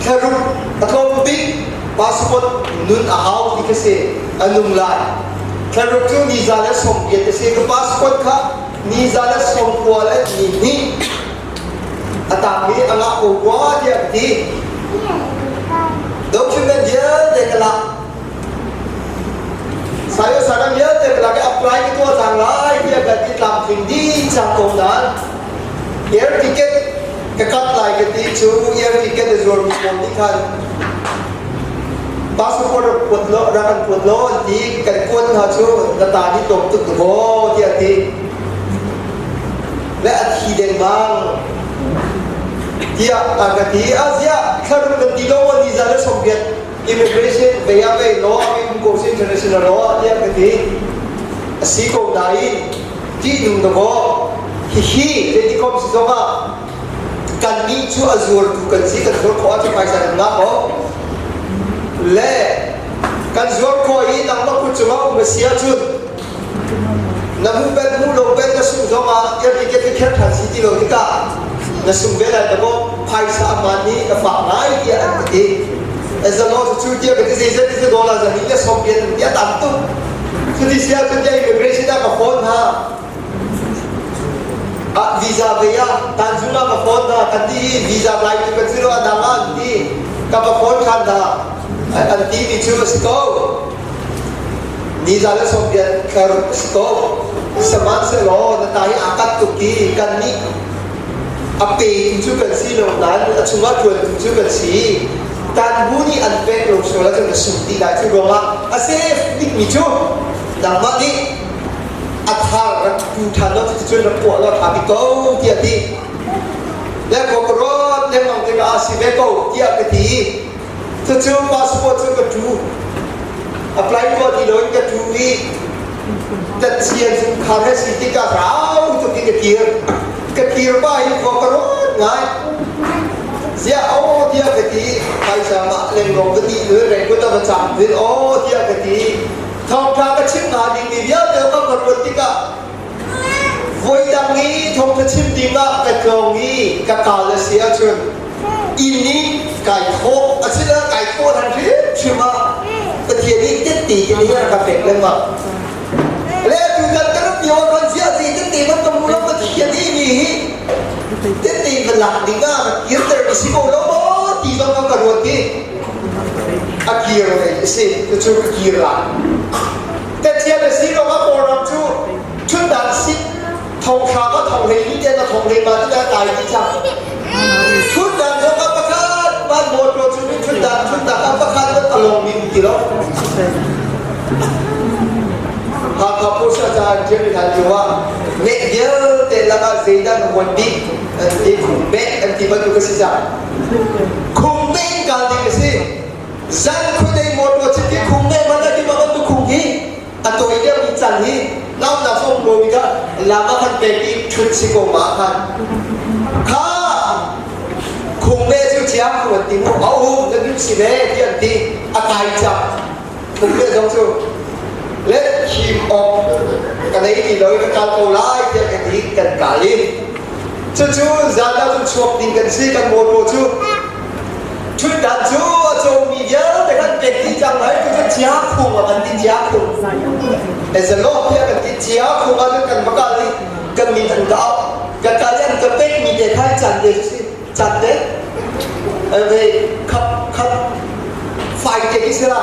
แค่รู้แต่เขาบิ๊กพาสปอร์ตนุ่นอาหาวที่เกษตรอันนุ่มลายแค่รู้จู่นิซาเลสส่งเกียรติเสียกับพาสปอร์ตค่ะนิซาเลสส่งกัวและนี่อาตามีอันละกัวเดียบดีdokumen dia dekala saya sekarang dia dekala ke apply itu orang lain dia ganti langsung di cangkongan air ticket kekat lagi di cu air ticket itu harus modikan paspor putlo rakan putlo di kerkut hacu data di top tu bo dia di le hidden bang dia agak di Asia kalau ganti lawan di Zara Soviet immigration BAP law immigration international law dia ganti siko lain di nunggu hihi jadi kau mesti coba kan ni cu azur tu kan si kan zor kau aja paisa nak kau le kan zor kau ini nama ku cuma mesti aja namun bermu lompat nasum coba ya tiket tiket hasil di logika nasum bela demo paisa amani afangai dia anti as a lot to dia betul saja $10 zamilnya Soviet dia tantu jadi siapa dia immigration dah phone ha visa beya tanjuna ka phone da kanti visa apply tu kecil ada anti ka phone kan da anti ni chu sto ni jala Soviet kar sto saman se lo na tahi akat tu ki kan ni ape tu kan si lo dan cuma tu kan si tan buni anpek lo so la tu sumti da tu ronga asif dik ni chu dang ma ni athar tu than lo tu na po lo tha bi ko ti ati le ko ro le mang te ka si be ko ti a ti tu chu passport tu ka tu apply ko di lo ka tu wi tat sian sun khare si ti ka rau tu ti ka kir ba i ko ro ngai sia o dia ke ti kai sa ma leng rong ke ti le re ko ta ba cham vi o dia ke ti thong tha ka chim na ding ni ya te ka ko ti ka voi dang ni thong ka chim ding ga ka klong ni ka ka le sia chun in ni kai tho a chi la kai tho than thi chima ta ti ni ti ti ni ya ka pek le ma le tu ka ka pi o kon sia ti ti man ka mu lo ka ti ni ni tiมันหลักดีง่ายยืดเตอร์สิโก้แล้วโอ้ตีต้องกระโดดที่อากีร์เลยสิจะช่วยอากีร์ละแต่เทียนสิเราก็บอกเราช่วยชุดดันสิทองขาก็ทองเฮนี่เจ้าทองเฮมาที่ได้ตายที่ช่างชุดดันเราก็ประกาศบ้านโบสถ์เราชุดดันก็ประกาศก็ตลงมีกี่รอบหากเขาพูดอาจารย์เชื่อในทางที่ว่าเม็ดเยอะแต่ละก็เสียด้านวันดีอันคุ้มเม็ดอันที่มันดูกระสิจ่าคุ้มเม็ดการดีกระสิจันคุณได้หมดว่าจะที่คุ้มเม็ดมันได้ที่มันดูคุ้มที่อันตัวเดียวมีจันที่น้ำหนักส่งโดยกันลามาคันเป็นที่ชุดสิโกมาคันข้าคุ้มเม็ดชื่อเชียงคนที่มุ่งเอาหุ่นแล้วดูสิเม็ดที่อันที่อากาศจับคุ้มเม็ดสองชั่วและขีมออกกันในที่เราจะการโตไล่ที่กันที่กันกาลินจู่ๆจะได้ชวบดิ้งกันซีกันโมโตจู่ชุดดันจู่จะมีเยอะแต่กันเป็นที่จังไรก็จะเจียคุ้งกันที่เจียคุ้งแต่จะลอกที่กันที่เจียคุ้งกันกันมากาลิกันมีทันก้าวกันการเล่นกันเป็นมีเด็กให้จันเด็กสิจันเด็กเอ้ยขับไฟเด็กอิสระ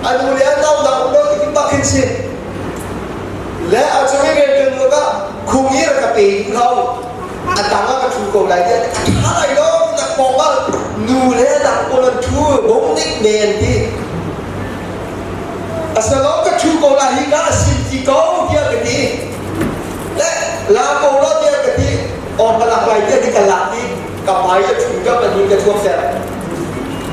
อันนู้นเนี่ยเราดังเราที่ปักขึ้นสิและอาจจะไม่เป็นกันว่าคุ้งนี้เราจะปีนเขาอันต่างก็ถูกกฎหมายเนี่ยอะไรเนาะนักบอกว่านูเล่ดักคนละทูบงนิกเมนที่อาศัยเราก็ถูกกฎหมายที่น่าสิทธิเขาเดียวกันที่และลาโกเราเดียวกันที่ออกมาหลักไหลเดียวที่กันหลักที่กับหมายจะถูกกับมันมีกระทบแต่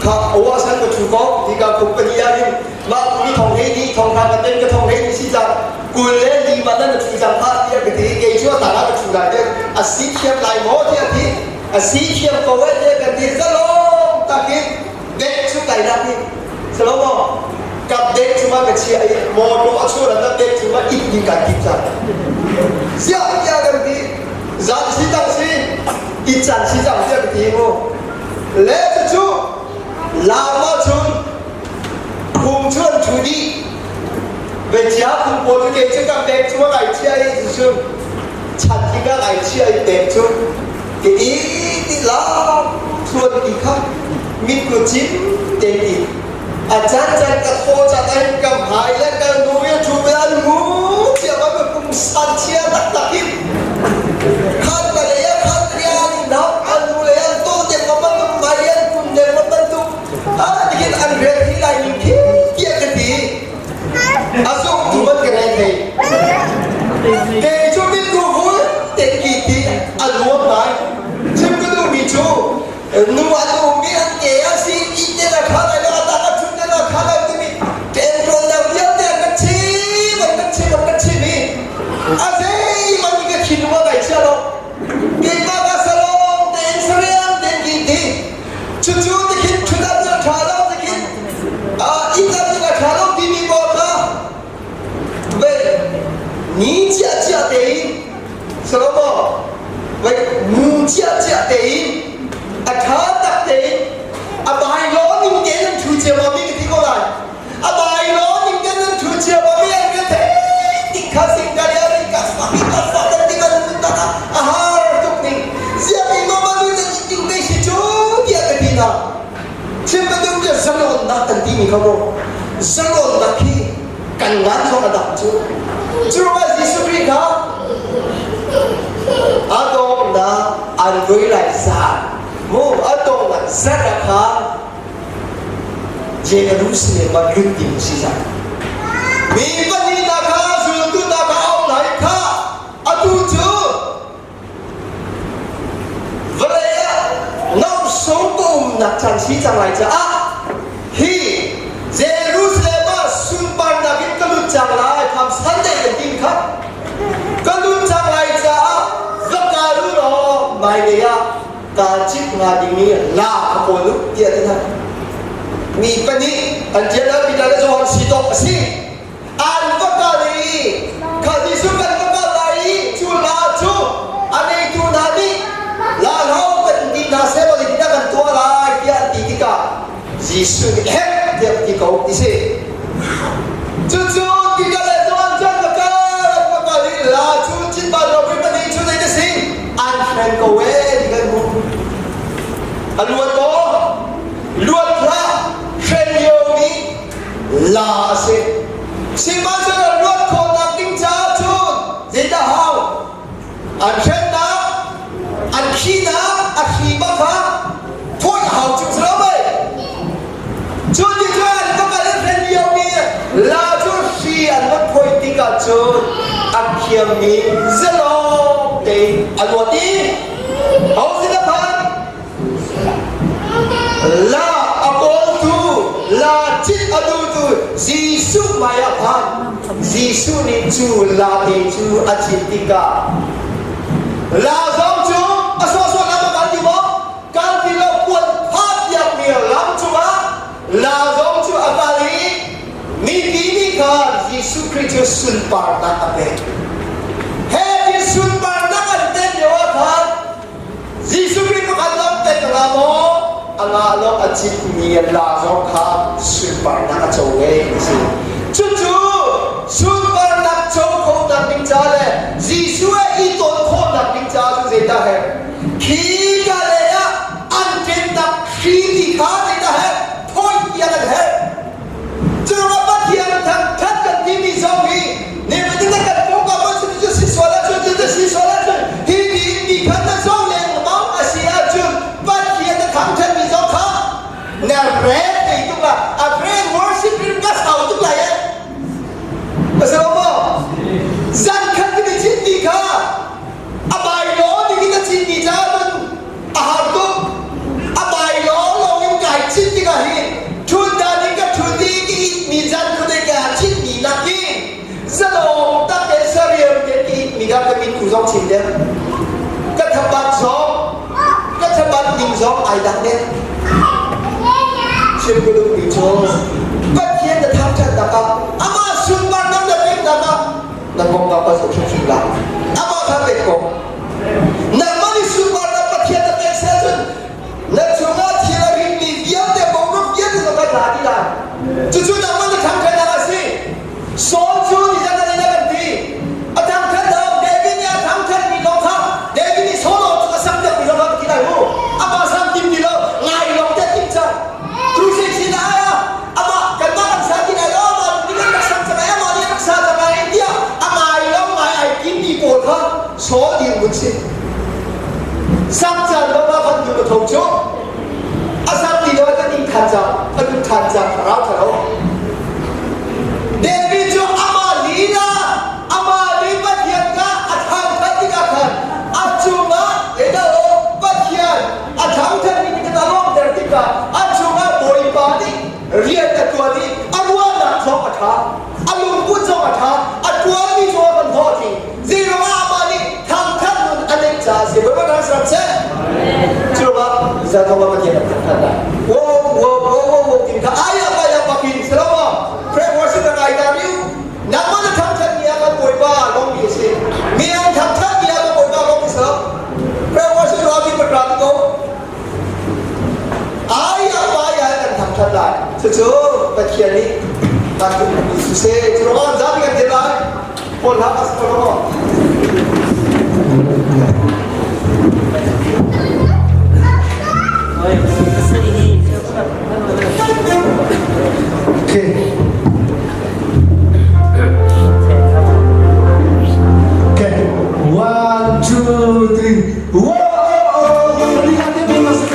เขาเอาว่าฉันก็ถูกเขาที่กับผมเป็นยาดิมามีทองเฮนี่ทองทางกันเต้นก็ทองเฮนี่สิจังกูเล่นดีมาตั้งแต่ถูกจังพลาดที่กันที่เกย์ชั่วต่างก็ถูกได้เนี่ยอาศัยเทียมลายหมอที่ที่อาศัยเทียมโควิดเนี่ยกันที่สโลมตะกี้เด็กชุดไหนนะที่สโลมกับเด็กชุดมากันเชียร์โมโนอัชวรนั้นเด็กชุดมาอีกยิ่งกันที่จังเสียกันที่จันสิจังสิอีจันสิจังเสียกันที่ ทีโมเลสจูลามาชุนคุมชวนชุดีเวทีคุมโปรตุเกสกับเด็กชัวไอเชียไอชุนฉันที่ก็ไอเชียเด็กชุนอีที่ลาชวนอีกครับมีกุจิตเด็กอีอาจารย์จะกระโดดจะได้กับหายและกันดูวิจูเบลมูเสียว่าเป็นกุมสันเชียตักตักินขันกันเลยขันเรียนนับอันดูเลยอันโตเด็กมาบันทุกมาเรียนคุณเด็กมาบันทุกที่กินอันเรียนที่ไรนี่เกี่ยกันดีอาสุทุบันกันเลยเกย์ชูบินกูพูดเด็กกี่ทีอันรวมไปชิมก็ดูมีชูนูอันดูมีอันเกย์อาศิอินเดียละข้าเลยละตาชุนละข้าเลยที่มีเต็มโปรดแล้วเยอะแต่กันชีมันมีอาเซมันมีก็คิดว่าไงเชียวหรอเด็กมาก็สโลว์เด็กเสียงเด็กกี่ทีชุดที่คิดชุดนั้นจะขาดแล้วที่คิดอีกนั้นจะขาดแล้วที่มีบอกนะเว้ยนี่เจ้าเด็กสโลว์เว้ยมูเจ้าเด็กอาขาตักเด็กบายล้อนิ่งเด่นชูเจียมามีกี่คนละบายล้อนิ่งเด่นชูเจียมามีอะไรกันติดข้าศึกกันเลยกัสฟักกันติดกันมุตตะอาหารทุกนี่เสียบีมาดูจะจริงไม่ใช่จูเดียกันดีนะชิมไปดูจะสนุกนักตันทีนี่เขาบอกสนุกนักที่กันงานเขาระดับจูว่ายิสุคริสต์เขาอาโดมนะอันรุ่ยไหลซามูอาโดมนะเสร็จแล้วเจรูซาเล็มมันลุกดิ้งสิจ้ะมีวันนี้นะคะสุดที่นะคะเอาไหนค่ะอาดูจูเวลาน้องสงตุมนักจันทร์สิจังไรจ้ะฮีเจรูซาเล็มสุนบันนักกินกลุจังไรทำสันเดย์กันดิ้งค่ะกลุจังไรจ้ะสักการุโรไม่เดียการจิตงานดิ้งนี้ลาขบวนลุกเดียดนะมีปนิอันเจริญบิดาจะวันสิโตสิอันก็กาลีข้าที่สุกันก็กาลีจูลาจูอันนี้จูนาดีลาเราเป็นดินาเซลล์ดินากันตัวลายที่อันติติกายิสุนี่เฮ้เดียบที่เขาดิสิจูที่กาเลยตัวอันจันก็กาลีลาจูจิตบาร์เราเป็นปนิจูได้ดิสิอันเฟรนโกเวดิกันมุอันล้วนโตล้วนพระเทรนโยมีลาเซสิมาจะรถคนนักดิ้งจ้าจูนเจด้าฮาวอันเทรนนะอันขี้นะอันขี้บ้าค่ะพูดฮาวจุดสลบไปจูนที่จูนก็การเทรนโยมีลาจูขี้อันมันพูดติกาจูนอันขี้มีสลบเตอันวันนี้เอาสิละพันลาอัปโอตูลาจิตอดูตูยิสุมายาพันยิสุนิจูลาเดจูอาจิติกาลาซองจูอาสวสวลาบันดิโมการที่เราควรพาดอยากมีลำจูมาลาซองจูอากาลีมีปีนี้การยิสุคริสต์สุนปาร์นักเตเฮยิสุนปาร์นักเตเดียวกันยิสุคริสต์กันนับเตกลาโมอังอาโลกจิตมีลาซองคาสุนปาร์นักโจเวสิจู่สุนปาร์นักโจโคนักดิ้งจ้าเลยยิสุเออีต้นโคนักดิ้งจ้าจุดเจต้าเฮขีกาเลยอะอันเจนนักขีที่ขาเจต้าเฮพอยยันเฮจู่ว่าบัดเทียนทั้งทัดกันที่มีสองฮีเนี่ยมันจะกันพวกกับมันจะสิสวรรค์จะสิสวรรค์ฮีมีขันนั้นสองเลยน้องอาเซียจุดบัดเทียนทั้งทัดมีสองขาเนี่ยเรนไอ้ตุ๊กละอะเรนวอร์ชิปเป็นกัสเอาตุ๊กละเนี่ยมาสรุปจันขันที่จิตดีค่ะอบายล้อที่กินจิตดีจ้ามันอาหารตุ๊กอบายล้อเรายังไก่จิตดีค่ะฮีทุนดานิก็ทุนดีกิมีจันคนเดียวจิตมีนักกินสโลตั้งแต่เสรียมเด็กกิมีการจะมีคู่สองชิ้นเดียวก็ทำบัตรสองก็ทำบัตรดิ้งสองไอ้ดังเด็กเชื่อมกันดูดีโชว์ก็เทียนจะทำจัดตะกับอามาสุนบันน้ำจะเป็นตะกับนักกองกับประสบชุมชนเราอามาทำเด็กกองนักมันสุนบันน้ำประเทียนจะเป็นเซน thâu chốt asap thì đó ta đi than giang rau thở đâu David cho amali bắt hiện ka athang thắt đi cả thân achunga eda o bắt hiện athang thắt đi cái đó để đi cả achunga bồi ba đi riêng cái tua đi aruan là cho atha alung pun cho atha atuan đi cho ban ho thì zero amali tham thắt luôn anh ấy trả gì với bạn làm sao chưa ba giờ không có chuyện thật là wo tìm cả ai apa yang pakai selama prayer worship yang ai tahu nama nak tham thắt ni akan bồi ba long ni sih mian tham thắt ni akan bồi ba long ni sah prayer worship lagi berkata tu ai apa yang akan tham thắt lah sesuatu bagian ni takut susah cuman jadi kan jalan pun harus perlu Okay. 1, 2, 3. Wow! Lihat dia masuk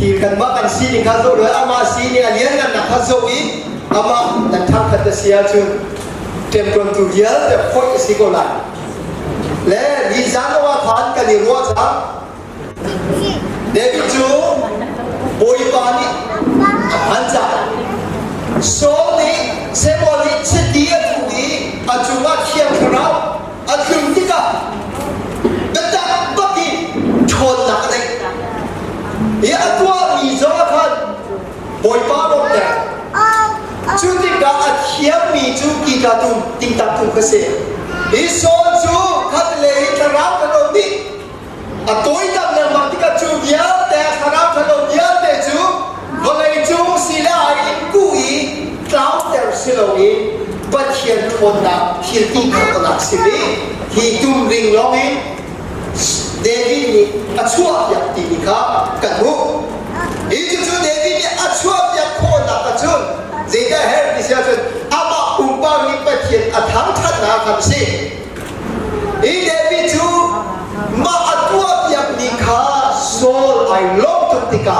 thì cần mắc anh xí thì khá dấu rồi ama xí thì anh nhớ là khá dấu ý ama anh thắc thật xí chứ tem còn tu nhớ để phơi xí cô lại lẽ đi ra nó qua phán cái gì qua sao để cái chú bồi bàn đi anh trả số này sẽ bỏ กาตุมติงตักตุมกเสอิโซจูขัดเลยทาราพโลมิอะตัวอีตับเลยมันติกาจูเดียแต่ทาราพโลเดียแต่จูวันเลยจูสิลาอินกุยคลาวเตอร์สิโลอีบัดเขียนคนนักเขียนติ้งคนนักสิบีฮีตุมริงลองอินเดวิดนี่อัชวะยักตีนิคากันบุอีจูเดวิดนี่อัชวะยักคนนักอัจุนเจด้าเฮร์ดิเซียจุนอามาอุปาริปัตเขียนอัฐานทัดนาคำสิอีเดวิดจูมาอัตวะยักนิคาโซลไอลงตุติกา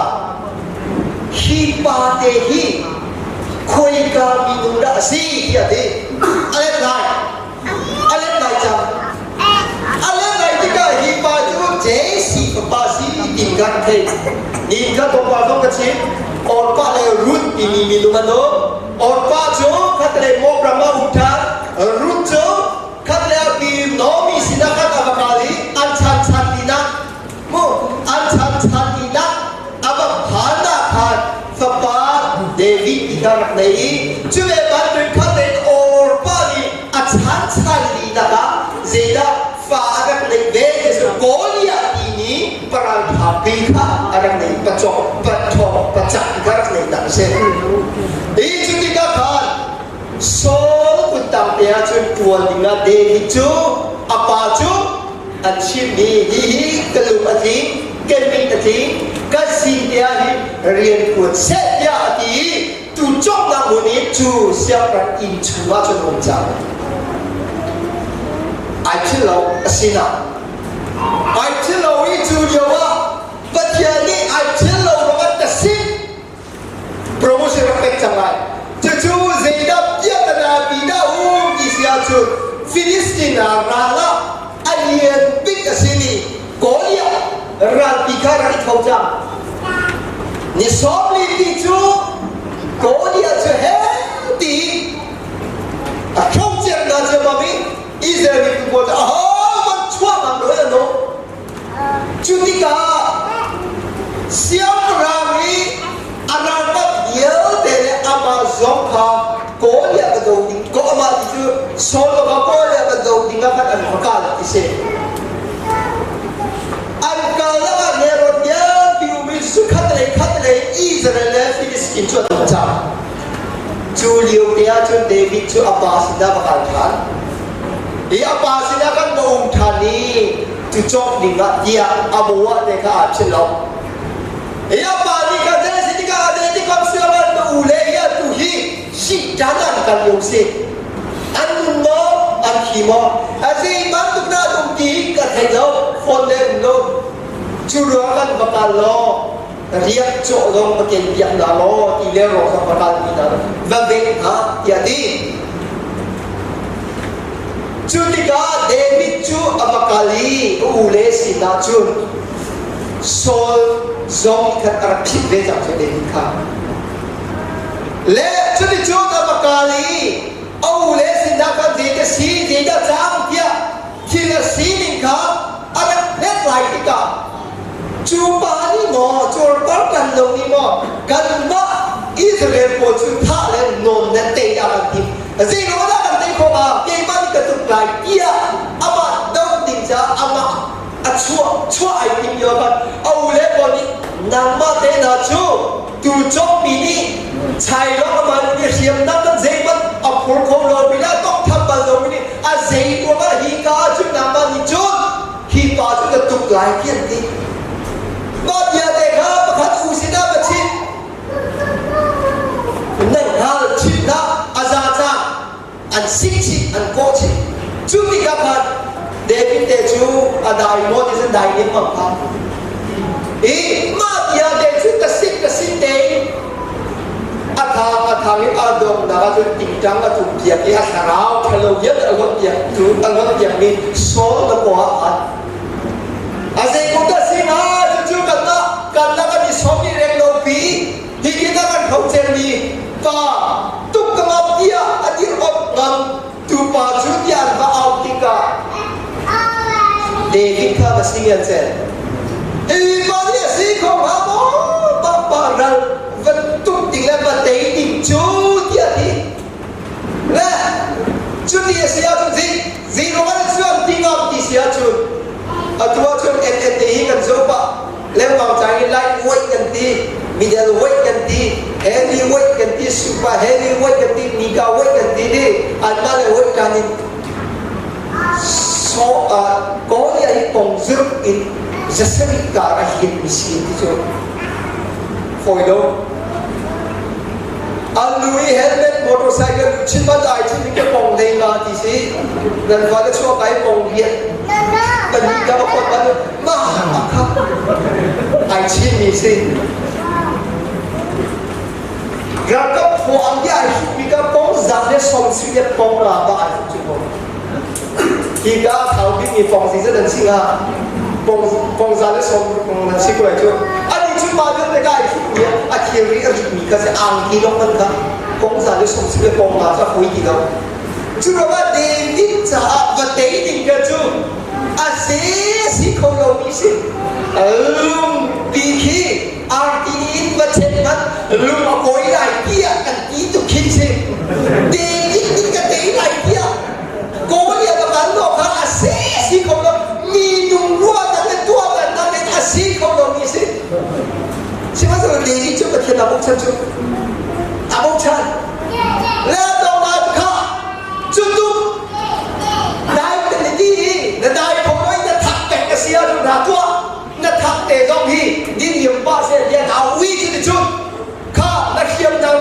ฮีปาเตฮีคุยกามินุระสีเดียดีอะไรไงจังอะไรไงที่ก็ฮีปาจูเจสีกับปาสีติกันเทนี่ก็ตัวปาต้องกระชิบออปาเลยรุ่นที่มีมิลุมันโนออปาจูขัดเลยโมกรามาอุทานรุ่นจูขัดเลยบีโนมีสินาขัดอับกาลีอันชันดีนะโมอันชันดีนะอับผานาคานฟปาเดวิดอีกานักเลยจูเอบันเป็นขัดเลยออปาลีอันชันดีนะคะเจด้าฟ้านักเลยเวสโกลีอาทีนี้ปราณาปีค่ะอะไรเลยประจบประจักษ์กันเลยดังเช่นอีจุดที่ก็ขาดโซ่กุตามเดียจุดตัวดิ่งเดวิดจูอาปาจูอันชิมีฮีกลุ่มอาทิเกมินอาทิก็สิ่งเดียฮีเรียนควรเสียอาทิตุจงนำบุญนี้จูเสียประอินชัวจนองจังไอ้ที่เราสินะไอ้ที่เราอีจูเดียวว่าปัจจัยนี้ไอ้ที่เราเราจะสิโปรโมชั่นเป็นจังไรจู่ๆเจดับยัตนาบิดาดิเสียจูฟิลิสตินาราลาไอเลียนปิกสินีโกลียราติการันเขาจังนี่สอบลีติจูโกลียจะเห็นดีเขาเจ็บน่าจะมาบิอิสราเอลพูดว่ามันชั่วมันเลยนะน้องจุดที่ก้าเสียงรามีอันนั้นก็เยอะแต่เนี่ยอามาซองค่ะโกลียกระโดดดิ้งก็อามาที่จู่โซโลก็โกลียกระโดดดิ้งก็พัดอันหัวกาลที่เสียอันกาลก็เนี่ยรถเยอะที่อุบิสุขัดเลยอิสราเอลฟิลิสตินชั่วตัวจ้าจูเลียวเดียจูเดวิดจูอับบาสดาบักอัลทานia pasinakan noong thani tucok dinga dia abuwa deka achilo ia pani ka de sitika ade ti kam sialan no ule ia tuhi si jalan kan yose anno akhimo asi mantukna tumti ka thelo phone no churuakan bakalo riak cholong paken biak dalo ti le ro sa bakal ina va ve ha ya di Jutika David Chu Abakali Ule Sinachun Sol Zong Ikat Arapit Vejak Chu David Ka Le Juti Chu Abakali Ule Sinakan Zeta Si Zeta Chang Tia Tila Sinin Ka Arap Net Lai Tika Chu Pani Mo Chor Parkan Long Ni Mo Kan Ma Israel Po Chu Tha Le Non Net Te Yakan Tim Zino Na Kan Te Ko Ma Ye Ma Ni Ka Tu Lai Ia Ama Dong Ding Cha Ama Chua Ai Tim Yo Kan Au Le Po Ni Nang Ma Te Na Chu Tu Chok Mi Ni Chai Lo Ama Ni Siam Nam Kan Zay Man A Phur Ko Lo Mi La Tok Tham Ban Lo Mi Ni A Zay Ko Ma Hi Ka Chu Nam Ma Ni Chu Hi Pa Chu Ka Tu Lai Kian Ti Ba Dia Te Ka Pa Khat U Si Na Ba Chin Nang Hal Chin Na Aza Cha An Sik Chi An Ko Chi Chu Ti Ka Phan David Te Chu A Dai Mo Ti San Dai Ni Ma Phan E Ma Dia Te Chu Ka Sik Te A Tha Ni A Dong Na Chu Ting Chang A Tu Piak E A Sarao Thalo Yet A Lot Piak Tu A Lot Piak Ni So Na Ko A Phan A Zay Ko Ta Sin Ha Chu Kan Na Ka Ni So Ni Reng Lo Pi Hi Ki Ta Kan Khau Chen Ni Pa Tuk Ka Ma Dia A Di Ot Ngam Tu Pa Chu Tian Ba Au Ti Ka David Ka Ba Sing Yan Chen E Ma Ni Si Ko Ma Mo Ba Pa Ral Van Tuk Ting La Ba Te Ting Chu Tia Ti La จุดที่เสียจุดจีโร่กันส่วนที่งอมที่เสียจุดตัวจุดที่กันจบะเล่มบางใจไล่ไว้กันที่มิดเดิลไว้กันที่เฮฟวี่ไว้กันที่ซูเปอร์เฮฟวี่ไว้กันที่มิกาไว้กันที่นี่อันนั้นไว้กันนี่so ko ni ai kong zuruk in jasari ka a hit miskin ti jo foido alui helmet motorcycle chimba dai chi ke kong dei na ti si dan wa da cho kai kong hiet ban ni ka ko ban ma kha ai chi ni si gra ka pho ang ya mi ka kong za de som si ye kong la ba ai chi ko khi cả thảo biết nghiệp phòng thì rất là xinh à phòng ra lấy xong mình xích lại chưa anh đi chung ba đứa này cái gì à khi đi ở mình cái sẽ ăn khi đông hơn cả phòng ra lấy xong xích phòng là sẽ hối gì đâu chú nói là để đi trả và để đi cái chú à sẽ xích không đâu đi xích bị khi ăn đi và chết mất lúc mà quay lại kia anh đi tụi khi xích để đi cái đấy lại kia cố địa mà bán đồ khác à xí không đâu mi nung rua ta cái tua ta ta cái à xí không đâu mi xí xí mà rồi đi chút cái thiên là bốc chân chút à bốc chân lên đầu mà khác chút chút đại cái gì là đại không nói là thắc cái xí rồi là tua là thắc để trong hi đi niệm ba sẽ để áo uy chút chút khác là khiêm đam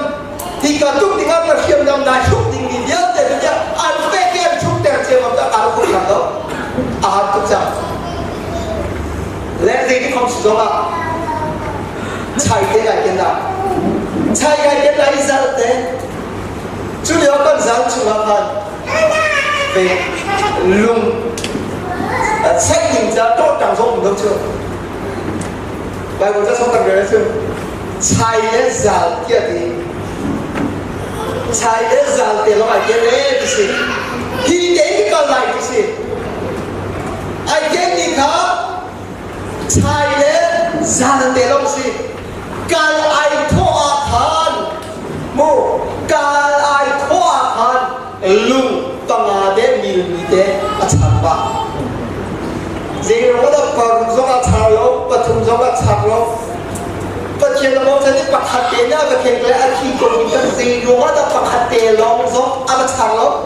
thì cả tung thì ngắm là khiêm đam đại chút thì mình nhớ để bây giờ ăn phê kia 제가 딱 알고 있는데 아 진짜 레드이 컴퓨터가 차이가 있겠나 차이가 있겠나 이 사람 때 주요 건설 중앙한 롱 책임자 또 장소 운동죠 바이블자 성경 그래서 차이의 잘 끼어디 차이의 잘 때로 알겠네 그치 khi đến cái câu này thì gì ai kết đi khá sai đến gian để long gì càng ai thoa than mu càng ai thoa than lung tanga để mình để achang ba gì nó đó còn giống achang lo bắt thùng giống achang lo bắt khiên nó sẽ đi bắt hạt tiền á bắt khiên cái khi còn những cái gì nó đó bắt hạt tiền long giống achang lo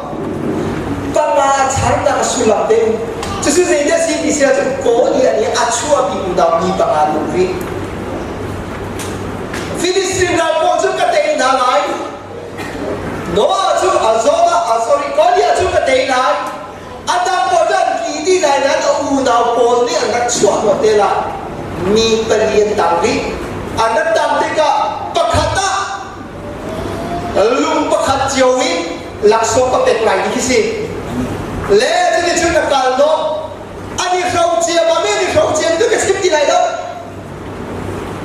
Bangga charda sulam dem. Justru saya sih di sini ko dia ni acua bi undang ni bangga nuri. Filistin dah pojok kata ina lain. Noah tu azori ko dia tu kata ina. Adam pojok kini lain dan undang pol ni anak cua hotel lah. Ni pelian tangri. Anak tangri ka pakata. Lung pakat jauhin. Langsung ke backline di sini. Lẽ cho nên chúng ta cần đó anh đi khâu chia mà mấy đi khâu chia tôi cái skip gì này đâu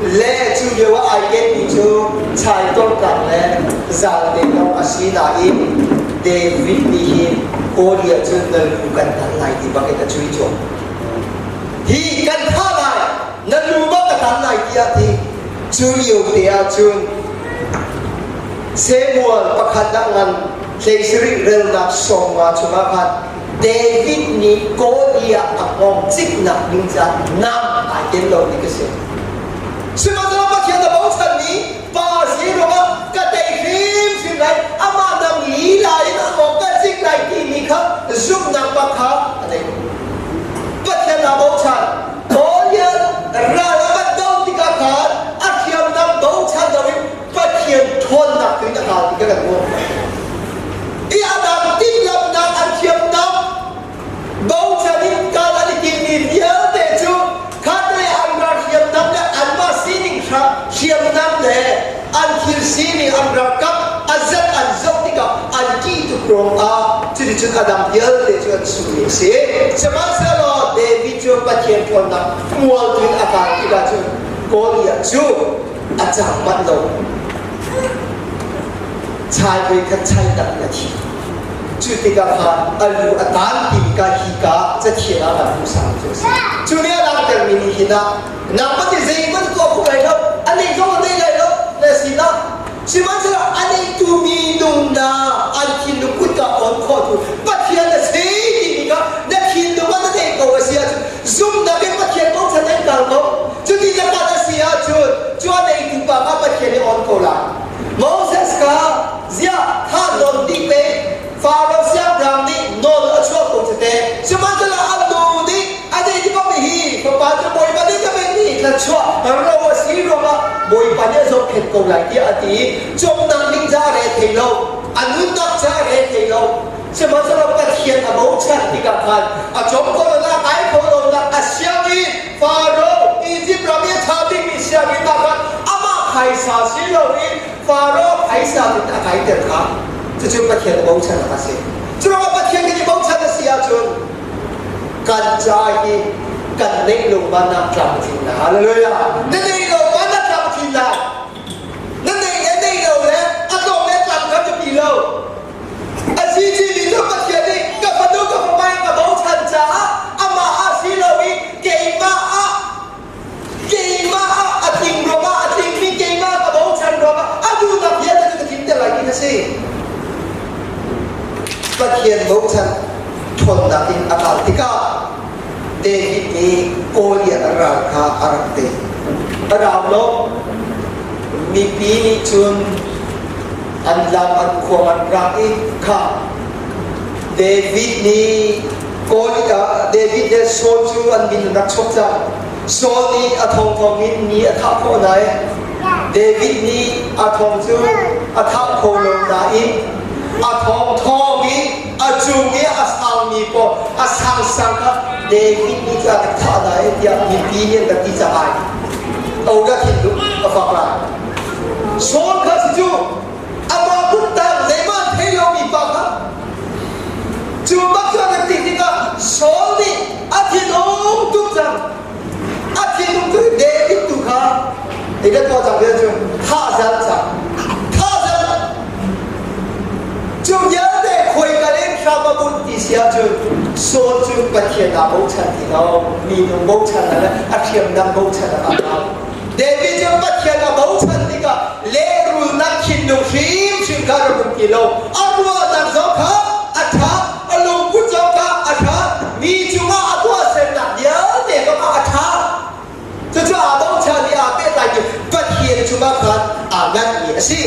lẽ chú nhiều ai kết đi chú chạy tốt cần lẽ giải đến đâu à xí là in David đi hin cô địa chú nơi lưu cần thắng này thì bằng cái chú ý chú thì cần thắng này nơi lưu bằng cái thắng này kia thì chú nhiều địa chú sẽ mua bạc hạt đăng ngân Hei sering rendah songa cuma kan David ni ko dia akong cik nak ninja nam ajen lo ni kesel. Semua apa kita bawa ni pasti rumah kata ikhlim sini ama nam hilai nak mau cik lagi ni kan zoom nak pakha ada itu. Kita bawa ko dia rala dau tiga kan akhir nam bawa tapi pakai thon nak kita hal tiga kan ia ada tiap nak akhir nak bau jadi kalau dikini dia tu kata yang akhir nak alma sini akhir nak akhir sini amrakap azat azzatika anti tu krong jadi tu adam dia tu sulit sih semasa lo David tu pakai pun nak mual tu akan kita tu kau dia tu acah bandau chai koi kan chai tak lagi. Cuti kata alu atan tiga hika jadi ada pusat terus. Cuma ada termini hina. Nampak di zaman tu aku kaya ane jauh ada kaya lesina. Cuma cara ane tu minum na alkin lukut ka on kau tu ชัวเราสีรวมบอยปัญญาจบเห็นกงไหลที่อดีจงนำลิงจาเรเทโลอันนู้นนักจาเรเทโลสมัยเราก็เทียนอโบชันที่กับกันจงโคโรนาไอโคโรนาอาเซียนีฟาโรอียิปต์เราเนี่ยชาติมีเสียมีตากันอามาไพศาลสิโลอีฟาโรไพศาลที่ตาไก่เดินขาจะจุดประเทียนอโบชันอะไรสิจุดประเทียนที่อโบชันเสียจุดกันใจกันเล็กลงมานักกลับทิ้งนะฮะเลยอ่ะนั่นเองเรามานักกลับทิ้งนะนั่นเองเราเนี่ยอาตงเนี่ยกลับกันจะปีเราอาชีพนี้เราประเทศนี้กับมาดูกับมากับเราทันจ้าอามาอาชีพเราอีเก่งมากอาทิ้งเรามาอาทิ้งมีเก่งมากกับเราทันเรามาอาดูนับเยอะแต่ก็ทิ้งแต่ไรกินนะสิประเทศเราทันทนนักอินอาการที่ก้าเดวิดนี้โกเลียราคาอารักเตเราโลกมีปีนี้จุนอันลำอันขวมันรักอีกค่ะเดวิดนี้โกเลียเดวิดเนี่ยโซจูอันบินนักชกจังโซนี้อาทองมินนี้อาทับโคไหนเดวิดนี้อาทองจูอาทับโคลงนาอินอาทองนี้อาจูนี้อาสังมีปออาสังค่ะเดวิดนี่จะท่าไหนเดี๋ยวมีปีนี้แบบที่จะไปเอาได้ทิ้งดูเอาฟังมาโซนข้าศึกจูอามาบุตรตามในบ้านเที่ยวมีปังค่ะจูบักจวนติดที่ก็โซนนี่อาทิตย์ลงทุกจังอาทิตย์ลงทุกเดวิดตุค่ะเด็กตัวจังเดียวจูท่าจังจูเยอะแต่คุยกันเองชาวบ้านที่เสียจูโซจูประเทศนาโบชันที่เรามีนโบชันนั่นแหละอาเทียมนักโบชันนะครับเดวิดจูประเทศนาโบชันที่ก็เลรูนักขินดูฟิมชิงการุกิโลอารัวนักจอกะอาชาอารมณ์กุจอกะอาชามีจูมาอาตัวเซนนักเยอะแต่ก็อาชาจูอาโบชันที่อาเป็นอะไรประเทศจูมาขันอางั้นนี่สิ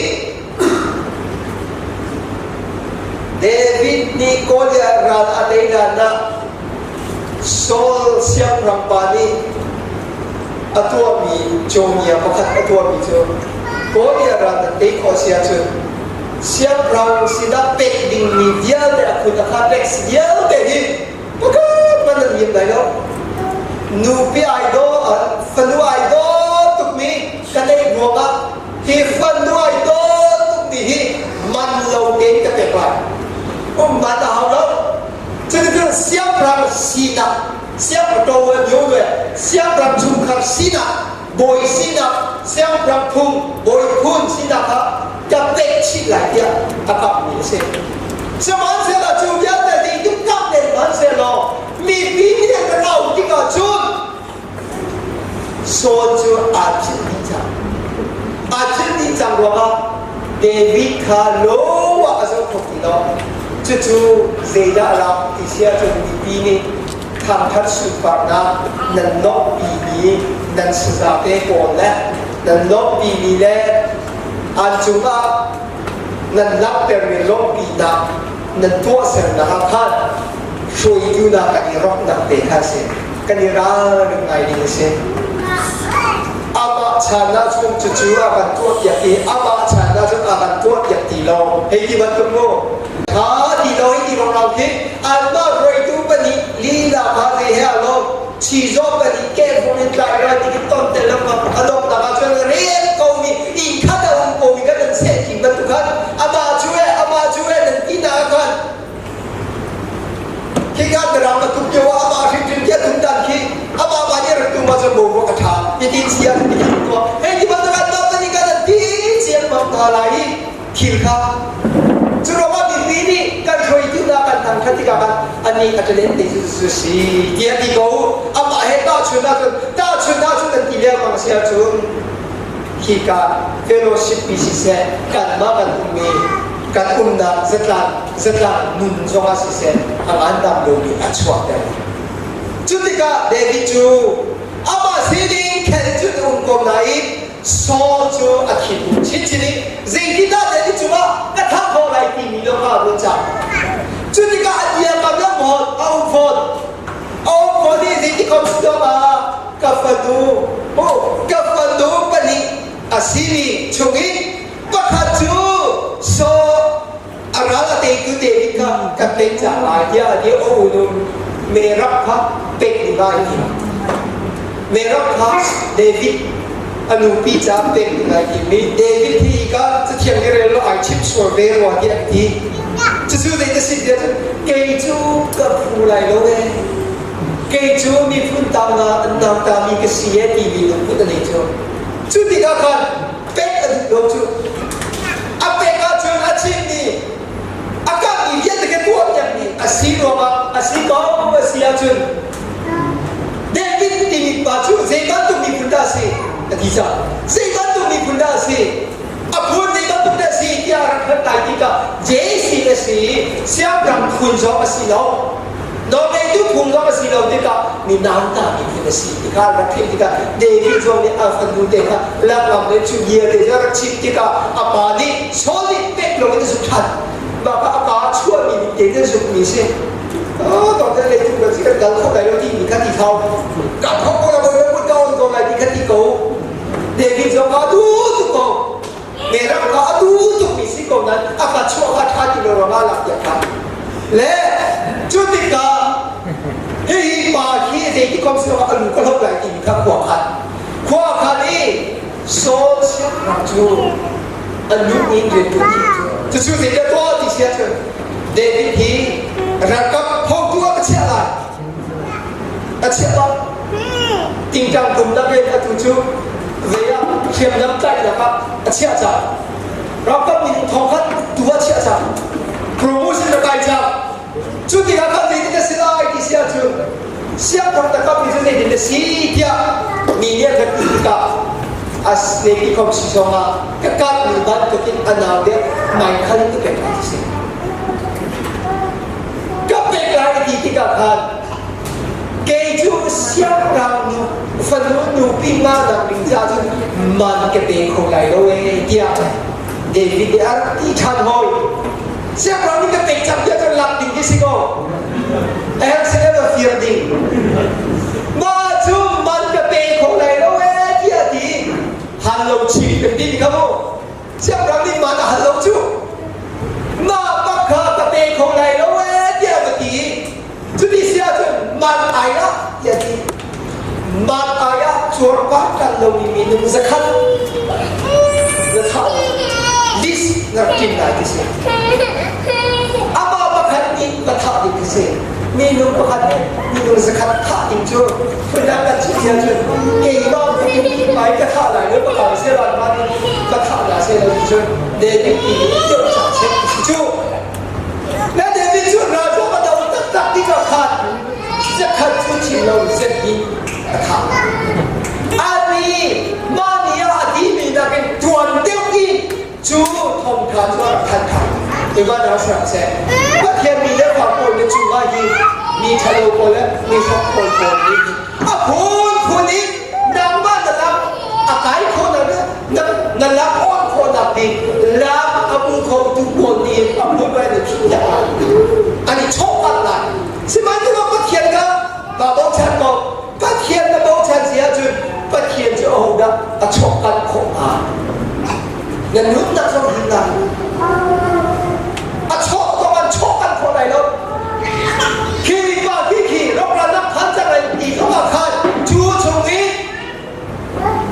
เดวิดนี่โกเลียรันอะไรนะโซลเซียมรังปานีตัวมีจงยาประคัตตัวมีจงโกเลียรันเด็กเขาเสียจงเสียมรังสิดาเป็ดดิ่งมีเดียวแต่คุณภาพเล็กเดียวแต่ดิประคัตมันจะยิ่งใหญ่แล้วนูปีไอโดฟันดูไอโดทุกมีกันได้รวมอ่ะที่ฟันดูไอโดทุกมีมันเราเก่งกับเป็ดไปมาตาเอาแล้ว这个香港西南香港周围牛队香港中康西南บอย西南香港พุ่งบอยพุ่ง西南ครับจะเป็ดชิไหลเดียวอากับมีเสียสมัยเสร็จแล้วจูเยอะแต่ที่ยุคกับเด็กมันเสร็จแล้วมีปีนี้ก็เราที่ก็จูนโซจูอาร์เจนตินาว่าเดวิดคาร์โลว่าจะพบที่เราจู่ๆเสียเราที่เสียจนมีปีนี้ทางทัศสุปานานันนกปีนี้นันสซาเปโกนและนันนกปีนี้และอันจุว่านันนับเป็นลกปีนับนันตัวเสนาท่านช่วยดูนากันอีรอกนักเตะกันเสียกันอีราเรื่องไงดีเสียอามาชนะจุงจู่ๆอาการตัวอยากตีอามาชนะจุงอาการตัวอยากตีเราเฮ้ยที่มันตุ้มโง่ถ้าที่เราให้ที่เราคิดอันนั้นเราดูปนิลีลาพาที่ให้เราชีโซ่ปนิแก่คนที่ใจเราที่ต้นเตลมาอารมณ์ต่างๆจนเรียนกูมีอีกขั้นเรากูมีกันเสียที่มันทุกขั้นอามาช่วยนั่นที่นากันที่การเรามาทุกอย่างอามาที่ถึงจะถึงดันที่อามาวันนี้เราต้องมาจะบอกว่ากระทำที่เสียที่ตัวเฮ้ยที่มันต้องการต้องการกันที่เสียมันอะไรคิดค่ะจุดว่ามีปีนี้การช่วยดูแลกันทางคติกากันอันนี้อาจจะเล่นได้สุดๆสิเกี่ยที่เขาอามาให้ต้าชุนนั่นที่เลี้ยงมาเสียจุนที่การเฟลโลชิพปีสิเซการมากันมีการนับเสร็จนุ่นจงอาศิเซอันดับโลกอัจฉริยะจุดที่การเดวิดจูอามาสิ่งที่แค่จุดองค์กรไหนโซจูอาคิบุชิจินีสิ่งที่ได้เดวิดจูว่ากระทำอะไรที่มีโลการู้จักจุดที่การเยี่ยมกับน้ำมันเอาฝนที่สิ่งที่เขาสุดมากาฟดูโอ้ asini chungin pakaju so arala te tu te ka kapten cha dia dia onu merakha pek ngai merakha David anu pi cha pek ngai ki mi David thi ka cha thiang re lo ai chip so ve ro ti ti chu chu de si dia ke chu ka phu lai lo ve ke chu mi phun ta na ta mi ke si ye ti vi lo put nei chu ti ka kan pek adu lo chu a pek ka chu na chim ni aka mi ye de ke tu ya ni asi ro ma asi ko asi ya chu David ti mi pa chu ze ka tu mi phun ta si ti sa ze ka tu mi phun ta si a phun ni ka tu ta si ya ra kha ta ti ka je si le si sia kam khun zo asi lo no me tu phun zo asi lo ti ka mi nam ta mi phun si ti ka ra phi ti ka David zo ni a fa nu te ka la ma me chu ye de ja ra chi ti ka a pa ni so ni pek lo ni su than ba ka a ka chua mi te de su mi seตอนนั้นเลยที่เราที่กันเข้าไปแล้วที่มีขั้นที่เขากับเขาก็เราไปแล้วก็เอาตัวอะไรที่ขั้นที่เขาเด็กที่จะมาดูทุกคนเมื่อเราก็ดูทุกมิสิคนนั้นอาการชั่วอาการที่เรามาหลับอย่างนั้นและจุดที่ก็เฮ้ยป่าที่เด็กที่ความสุขอันก็เท่าไหร่ที่มีขั้นขวาคันนี้โซเชียลรักจูอันนู้นนี่เรียนรู้ที่จะช่วยเด็กตัวที่เสียเธอเด็กที่รักกับพ่อตัวก็เชื่ออะไรเชื่อว่าจริงจังกลุ่มนักเรียนทุกชุดเรียนเขียนน้ำใจนะครับเชื่อใจเราก็มีทองคำตัวเชื่อใจโปรโมชั่นอะไรจ้าชุดที่เราทำที่จะเสียอะไรที่เสียชุดเสียคนแต่ก็มีชุดที่จะเสียมีเนี่ยก็ติดกับอาศัยที่ความสุขสงบก็การมีบ้านก็กินอนาเดียไม่คันก็เป็นอะไรที่เสียก็เป็นอะไรที่กับท่านเกจูเสียงดังฟันนูปีมาดังปิงจ้าจนมันก็เป็นคนไหลโลเอเดียเดวิดอาร์ที่ชันหอยเสียงเรานี่ก็เป็นจับเยอะจนหลับดิ่งที่สิโก้เอ็กซ์เซลล์ฟิลดิ้งมาจูมันก็เป็นคนไหลโลเอเดียดีฮัลโหลชีเป็นดิ้งครับผมเสียงเรานี่มันฮัลโหลจูมาบักคาก็เป็นคนไหลโลเอจุดที่เสียจนมันอายะอย่างนี้มันอายะชวนพักกันลงมีนุ่งสักขันแล้วท่าลิสนักกินได้ที่เสียอาบ้าพักกันนี่ก็ท่าดีที่เสียมีนุ่งพักกันมีนุ่งสักขันท่าจริงจังเพื่อนกันที่เสียจนเก่งบ้างเก่งไปก็ท่าไหนแล้วก็ท่าเสียบ้างมันก็ท่าไหนเสียแล้วจนเดวิดอีเจ้าชายเสียจู่และเดวิดจู่เราจะมาดูตักที่จะขาดจะขาดทุกที่เราจะยิงขาดอันนี้มาเนี่ยอดีมีนักเป็นทวนเดียวกันจู่ทงการว่าทันทันอีกวันเราสังเกตว่าเทียนมีเรื่องความปนในจู่ว่ายิงมีทะลุปนและมีช็อคปนนี้พูดนี้ดังมากนะอาการคนนั้นรับอ้อนคนดับดีรับอาบุคคลทุกคนนี้อาบุไปในทุกอย่างอันนี้ชกกันเลยสิมันที่เราก็เขียนกันมาบอกฉันก็เขียนมาบอกฉันเสียจุดก็เขียนจะเอาดับชกกันของอาเงินรุ่นนักสมัยนั้นชกก็มันชกกันคนไหนแล้วขี่มาขี่รบระนับพันจะอะไรอีกเขามาขาดชูชงนี้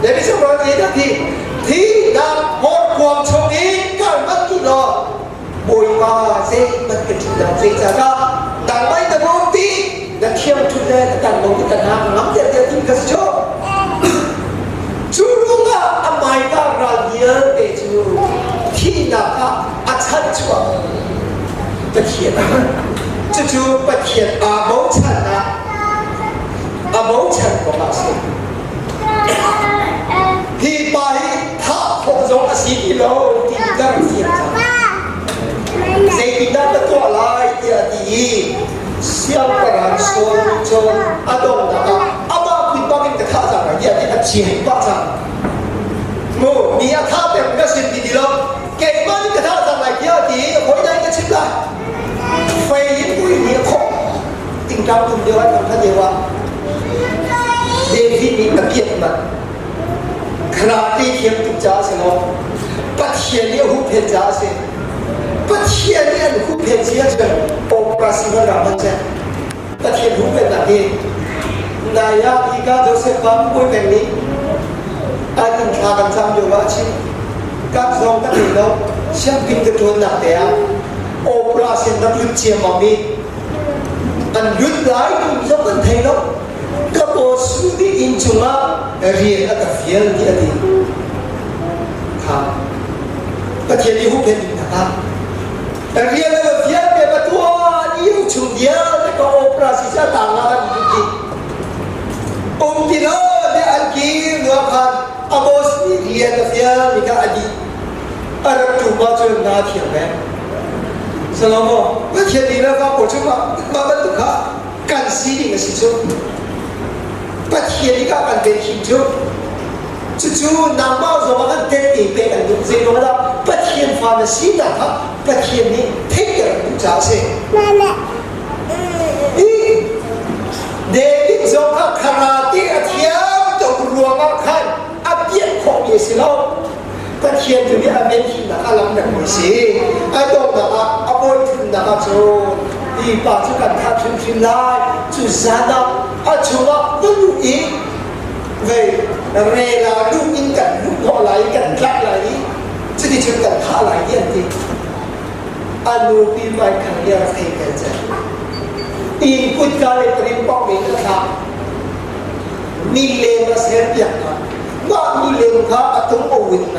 เดี๋ยวไม่ใช่เราเรียนที่ดับหดความชงนี้ก็มันกี่รอบุยมาเซ็มันเป็นจุดดับเซ็จาก็ดังไม่ตะโกนตีดังเขี้ยวทุเรศดังลงที่กันหางน้ำเดือดที่กระโจนชูรู้ว่าอเมริกาเราเยอะไปชูที่นักอาชันชัวปะเขียนจู่ปะเขียนอาโมชันนะอาโมชันของเราสิที่ไปท่าพงศอาศีโลที่ดังเสียงเสียงดังตัวลายเดียดีเสียงกระไรโซนโจนอดมนะครับอาบ้าคุณบ้าเป็นกระทะจากไหนเดียที่ทัดเชียงบ้าจังโม่มีอาท่าเป็นกระสิบปีดีแล้วเก่งมากที่กระทะจากไหนเดียดีหอยได้กระชิบได้ไฟยิ้มปุ้ยมีคงติ่งดาวตุ่มเดียวกันท่านเดียวว่าเดวิดมีตะเกียบมันข ณะที่เทียมตุจ้าเสียงปัจเจียนี่หุบเพนจ้าเสียปัจเจียนี่หุบเพนเสียจนโอปราสิมารามันเจปัจเจียหุบเป็นอะไรนายาอีกาโดเซฟัมปุยเป็นนี้อาจจะขากันจำอยู่ว่าชิกับสองกันแล้วเชื่อมพิมพ์ตัวหนักแต่โอปราสินับยุทธเชียมามีอันยุทธหลายกลุ่มยกกันเทแล้วก็โอสุดีอินจุมาเรียนอัตฟิลที่อดีตครับประเทศนี้หุบเป็นนะครับเรียนอัตฟิลเป็นประตูนี้อยู่ชุดเดียวแล้วก็โอปราสิจะต่างกันอยู่ที่โน้เดี๋ยวอันกี้เนื้อพันอาโมสนี่เรียนอัตฟิลนี่ก็อดีตอารับจูบาจนนาเทียมแม่สลามประเทศนี้แล้วก็ผมจะมาบรรทุกการซีดิ้งกับสิจุประเทศนี้ก็การเป็นหินจุจู่ๆนำมาสมัครเต็มที่เป็นอันดุเสียงว่าประเทศฟ้าในสีนะครับประเทศนี้เท่กันดุจ้าเสียนี่เด็กจงข้าขนาดที่อาเทียมจงรวมกันขันอาเปียกของเยสิโลประเทศที่มีอาเมนหินนะครับลำดับไม่สิไอ้ดอกนะครับอาบอยถึงนะครับโจที่ป่าจุกันทับชุมชิมไล่จุดซาดับอาชัวนั่นอยู่อีกเว้ยเรลาลูกยิงกันลูกหัวไหลกันกลับไหลจะได้ชุดกันท่าไหลเยี่ยมดีอนุปีใหม่ขันเรียกเทกันจ้ะอินพุทธการเปรียบป้องเองนะครับมีเลนมาเสียเปรียบนะว่ามีเลนครับอัตโนมัติไง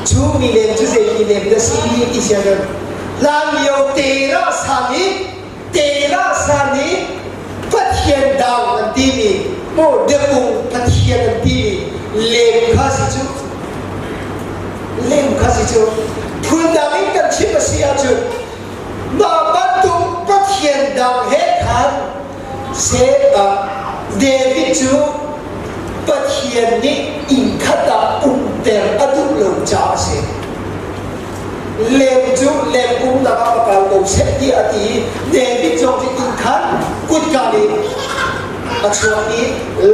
ชูมีเลนชูเซมีเลนเดซีนีที่เชื่อกันลานเดียวเตระสานีพัทยาดาวนันทีมีโมเดบุงพัทยานันทีมีเลมข้าสิจูพูดดามิกันชิบะเสียจูมาบันตุพัทยาดาวเฮขันเซเดวิดจูพัทยานี้อินขัดอุมเตอร์อดุลจ้าเซเลมจูเลมอุ้มนะครับประกาศเสร็จที่อดีเดวิดจงที่อินขันกุดการีช่วงนี้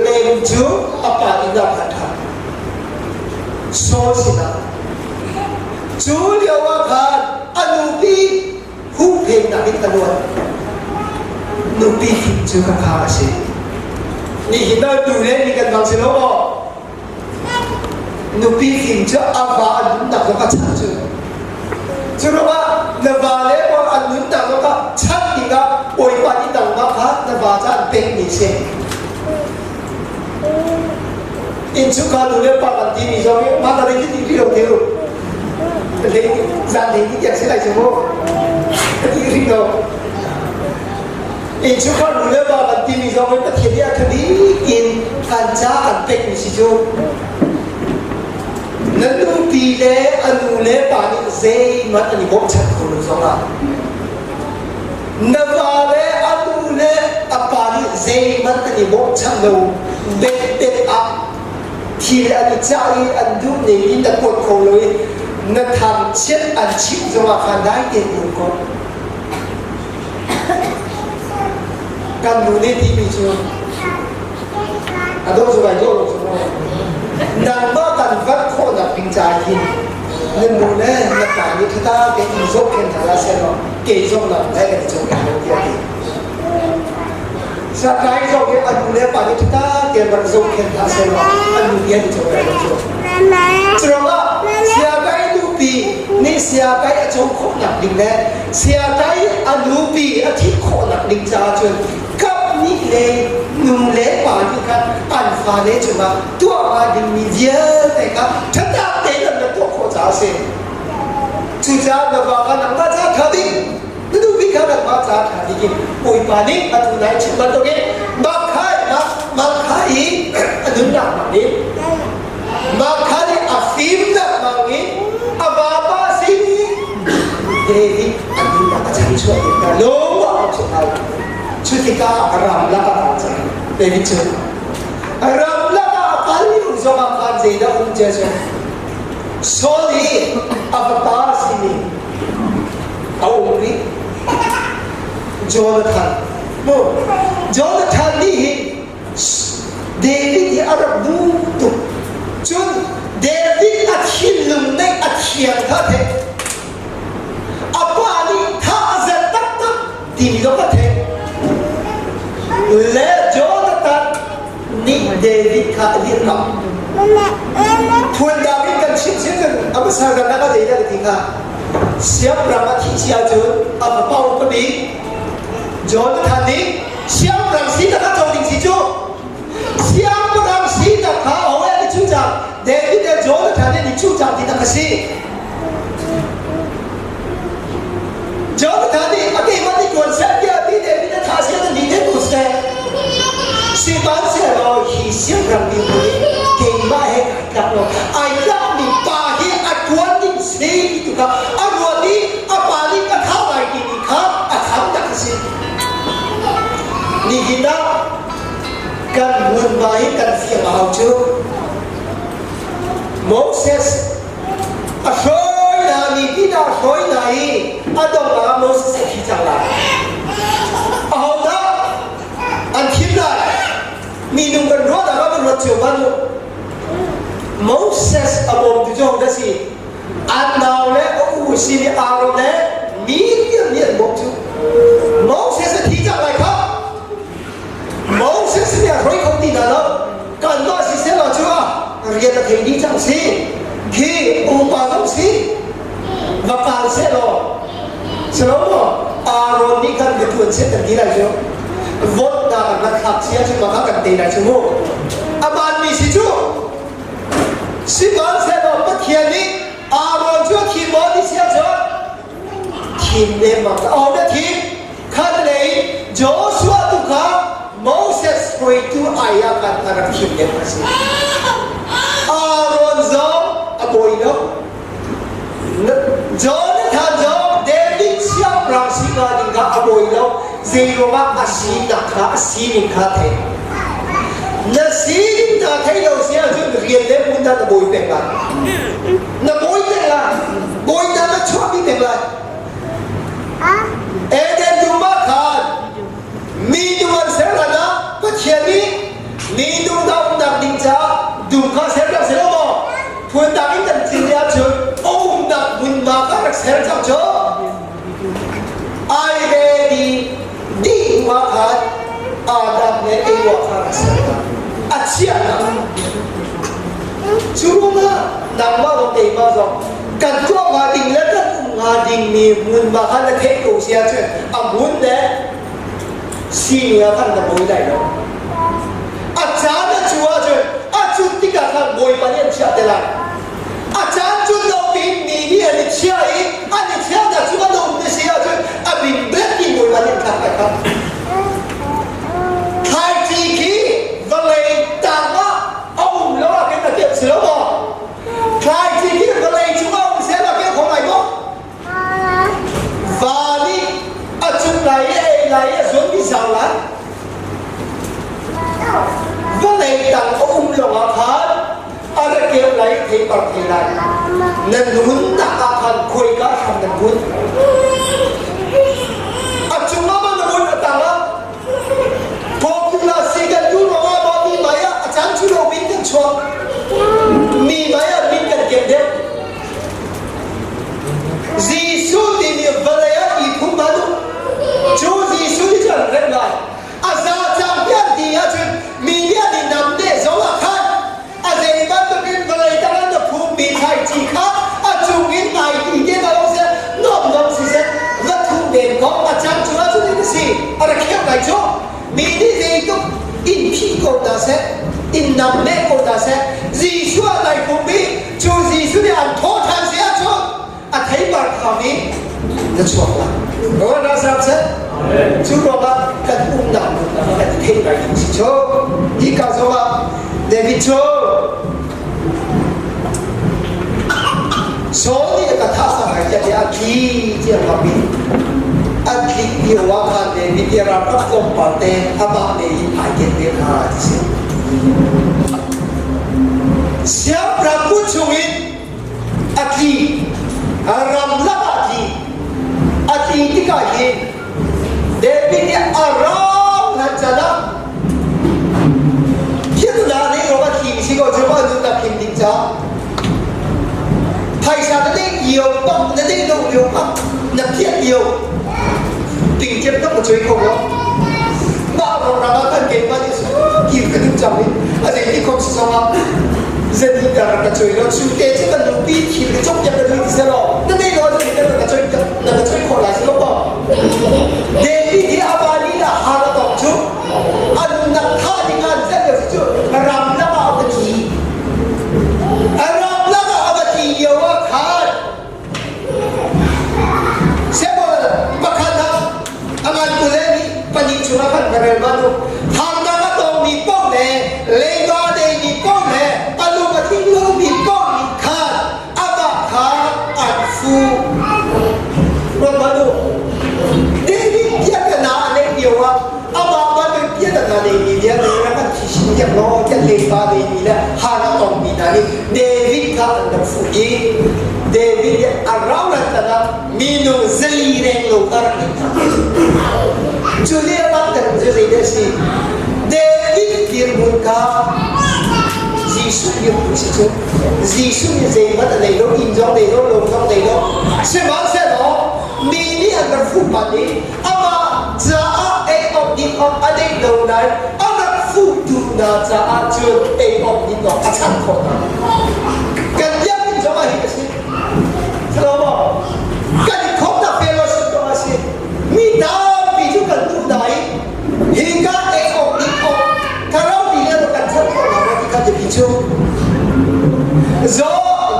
เลมจูอปาอินาพันธะโซสินะจูเดียวว่าขาดอนุปีหูเพลงนักบินตะวันนุปีฟินจูกับข้าสินี่เห็นได้ดูเลยมีกันบางสิ่งแล้วก็นุปีฟินจูอาบาอันนักแล้วก็ชัดจูจุดว่านบาเล่ว่าอันนู้นต่างก็ชัดอีกอ่ะโอยปานิต่างมาพัดนบาจะเป็นมิเชอินชุกาดูเล่ปากันทีมิจอมมาตอนนี้ที่ที่เราเที่ยวเลยจานที่อยากเสียอะไรชั่วโมงที่ที่เราอินชุกาดูเล่ปากันทีมิจอมประเทศนี้คดีอินกันจ้าอันเป็นมิชิจูนั่นดูปีเล่อนุเล่ปานิเซมันอันนี้บอกชัดคนรู้สองอ่ะนบาเล่อนุเล่อปานิเซมันอันนี้บอกชัดดูเด็ดเด็ดอ่ะที่อันนี้ใจอันดูนี่อินตะกดเขาเลยนั่นทำเช่นอันชิบจะว่าขันได้เด็ดอยู่ก่อนการดูนี่ที่มีช่วงอันนั้นสบายโจ้ลงสมองนางบ้ากันวัดโคนักปิงจาหินเงินมูลเนี่ยนักการยุทธาเป็นอินโซเคนทาราเซนเกยจงหลังได้กันจงกันเดียวกันสักการจงเนี่ยอันมูลเนี่ยปานิทธาเกยบันโซเคนทาราเซนอันมูลเนี่ยจงกันจงจงว่าเสียใจดูปีนี่เสียใจจงโคนักดิงเนี่ยเสียใจอันดูปีอาทิตย์โคนักดิงจาจนกับนี่เลยนุ่มเล็กกว่าที่ครับอันฟ้าเล็กจุดมาตัวมาดิมีเยอะเลยครับถ้าตาเตะกันจะตัวโคตรเสียจุดจ้าแบบว่ากันมาจ้าขาดินั่นดูวิการมาจ้าขาดิกินปุยปานิอันไหนชิมันตรงนี้มาขายอันนู้นหนักมาดิมาขายอาฟิมหนักมาดิอาบาบาซินีเดวิดอันนี้หนักมาจ้าช่วยกันโลว่าสุดท้ายชุติการามละกันใจเดวิดเจอรามละกันนี่อุจมาคันเจดาอุจเจสโซนีอับตาสินีเอาอุริโจนาธานโมโจนาธานนี่เดวิดที่อารับดูตุจุน ขียนท่าเทอาปานี่ท่าเซตักตักทีนี้ก็เทและโจนาธานนี่เดวิดขาดีรับทวนดาวิดกันชิดกันอับสากันนักเดียร์ที่ข้าเสียบรามาที่เสียจุดอับเป้าคนนี้โจนาธานนี่เสียบราสีตะข้าจงดิ้งสิจูเสียบราสีตะข้าเอาไว้ในชุดจังเดวิดและโจนาธานนี่ชุดจังที่ตะข้าสีโจนาธานนี่อาเกมันที่ควรเสียเดียร์ที่เดวิดและท่าเสียนั่นดีเด่นกุศลสิบวันเสียเราฮีเสียบรามีคนนี้เก่งมากเฮ้กับเราไอ้ยักษ์นี่ป่าที่อัดวนดิ้งสีที่ตัวข้าอัดวนนี้อัปานี่ก็เข้าไปกินอีกครับอัดทำตะข้าสีนี่กินนะกันวนไปกันเสียมาเอาจูโมเสสอะช่วยนะนี่ที่น่าช่วยนะอีอะดองมาโมเสสที่จังละเอาละอันที่ละมีนุ่งกันรอดอะไรกันรถเชื่อมันโมเสสอะบอมตุจงได้สิอันน่าเล่โอ้สินี่อารมณ์เล่มีเรื่องนี้บอกจูโมเสสที่จังไรครับโมเสสเนี่ยรอยเขาตีนั่นแล้วกันว่าสิเสนาจัวเรียนแต่ที่จังสิที่อุปาต้องสิว่าการเสนาฉะนั้นว่าอารมณ์นี้กันเป็นตัวเสนาที่ไรจ้ะวอดดากันขับเสียจุดมาขับกันตีได้ชั่วโมงอาบานมีสิจูสิบวันเสนาปะเทียนี้อารมณ์จัวทีมอที่เสียจ้ะทีมเนี่ยมาเอาได้ทีมขันเลยโจชัวตุกาMoses foi tu ayah kata rakyat dia masih. Aaron zom aboy no. Jonathan zom David siap rasi ka dingka aboy no. Zero mak asin nakha asin ka the. Nasin ta thay lo sia jun rian le pun ta aboy pek la. Na boy pek la. Boy ta na chwa bi pek la. Eden jumba khan. Mi duan serana Pacheni mi dung dong dang ding cha dung kha ser dak ser mo phun dang in dan tin ya chu om dak bun ma ka rak ser chang cho ai be di wa kha adam ne e wa kha rak ser achia na churuma nang ma lo te ma zo kan cho ma ding la kan ma ding mi mun ma kha la the ko sia chu amun ne si ya kan da boy dai no acha chua chu achu ti ka kan boy pa ni cha de la acha chu no bin ni ni ani cha yi ani cha da chu no ne si ya chu abin be ti boy pa ni ka ka khai chi ki va le ta ma ông lo cái ta tiệm sửa bo khai chi ki va le chu ông sẽ là cái không ai bo và đi achu lại xuống đi sau lá vấn đề tặng lòng ở khá ở đây kêu lấy thì bằng thì lại nên muốn đặt ra thành khuy cá thành nên muốn chúng nó vẫn muốn ở tặng đó phố cũng là sĩ gần chú nó bỏ đi máy á chán chú đồ biến cần chuông mì máy á biến cần kiểm đếp Giêsu thì niệm vấn đề á ý cũng bán đúng chú Giêsu đi chẳng rèm lại ra chẳng biết thì á chuyện mình biết thì nằm để giấu là khác dễ bắt được cái vấn ta đang được phụ bị thay chỉ khác chung cái này thì cái nào sẽ nộp sẽ rất không đền có mà chẳng chú á chú đi cái gì là khéo này chú mình đi gì cũng in khi cô ta sẽ in nằm mẹ cô ta sẽ Giêsu này cũng bị chú Giêsu đi ăn thô than sẽ chú thấy bạn khảo ní nó chuộc là đó là sao sẽ chú nó bạn cần nằm cần thêm lại chỉ cho đi cao số bạn David cho số đi cả tháp sao phải chạy ăn khí chỉ là bị ăn khí nhiều quá khăn David đi ra các công bảo tên bạn này phải kiện tiền hà thì siap rambut sungit aki ram lagi aki tiga ye David ni aram hancana kita dah ni orang kim si kau cuba tu tak kim tinggal Thai sa tadi nhiều bông nó đây đâu nhiều bông nhập thiết nhiều tình tiết nó một chuối không đó bao rồi là nó thân kể bao nhiêu kìm cái đứa chồng ấy ở đây thì không sao mà dân đi ra cái chuối nó chịu tê chứ cần bị thì cái chốc nhập cái đứa gì đó nó đây nó thì cái chuối còn lại gì đâu để đi thì abadi là hà nó tổng chú anh nặng tha thì ngàn sẽ được chú làm ra bao cái gì làm ra bao cái gì nhiều quá Panincurakan karelmano handa ka to mi pong ne lenga de mi pong ne alu ka tinglo mi pong mi khan aba kha anfu romano de ni pia ka na ne biwa aba ba de pia ka na ne ni dia ne ra ka chi ya no ya le ba de ni la ha na tong mi na ni David ka an fu e David around ta minu zali re lo ka ni Julia Button Julia Desi David Kirmuka Gisu yung situ Gisu yung zay mata na ilo injong na ilo lomjong na ilo Siman sa no Mini ang nagfupa ni Ama Zaa ay of the of aday donay Ang nagfutu na zaa Jun ay of the no Atsan ko na Kanya injong ahi kasi Salam mo Kanikop na fellowship ko kasi Mita kan tu dai hingga ekor ikor kalau dia bukan satu orang kita jadi bicu zo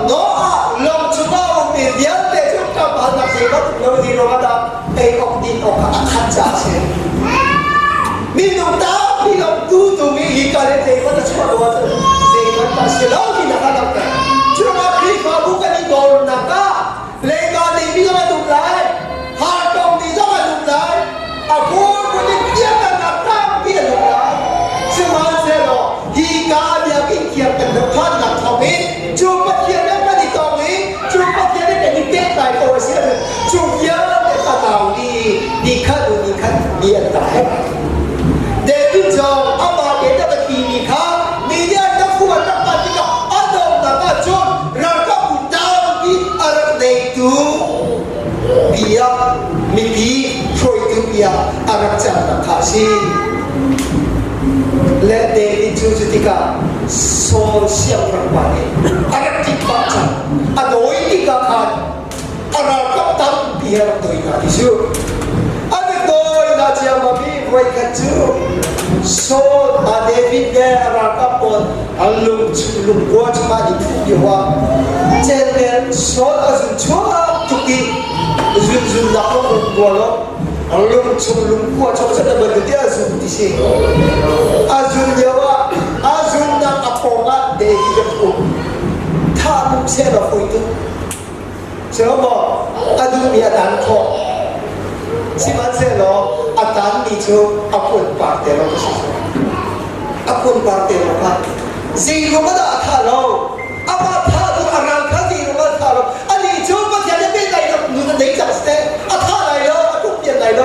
noa long cuma dia betul tak bahasa sebab kalau di rumah ada ekor ikor akan jatuh minum tahu minum tu mi hingga dia ekor cuma dua sebab tak selalu kita katakan cuma kita bukan di dalam naga lega di minum tu lai hartong di dalam tu lai Aku boleh biarkan datang biar datang. Semasa lo, hingga dia fikir terdepan nak tahu, cuma dia dapat ditahui, cuma dia dapat dipelai korsi, cuma dia dapat tahu di kan dia tahu. Jadi jauh apa dia dapat kini kan, dia dapat buat dapat juga ada dapat jauh, rangka utang di arah itu biar mimpi. Dia anak jangan kasih. Let David jujutika sosial perempuan. Anak dibaca, adoi dikakan. Anak kapten biar doi nadisu. Anak doi najia mabi mereka tu. So David dia anak kapten alung gua cuma di punya. Jangan so azun cua tuki zun nak gua lo. Alung sebelum kuat coba saya berarti azun di sini. Azun Jawa, azun nak apongat dari itu. Tahu saya apa itu? Siapa? Azun dia dan kok. Si macam lo, atan itu apun partai lo tu. Apun partai lo kan. Zero mana kalau? Apa tahu orang kasi rumah kalau? Ani coba jadi benda itu nuna dari jamste. Atau lain来了，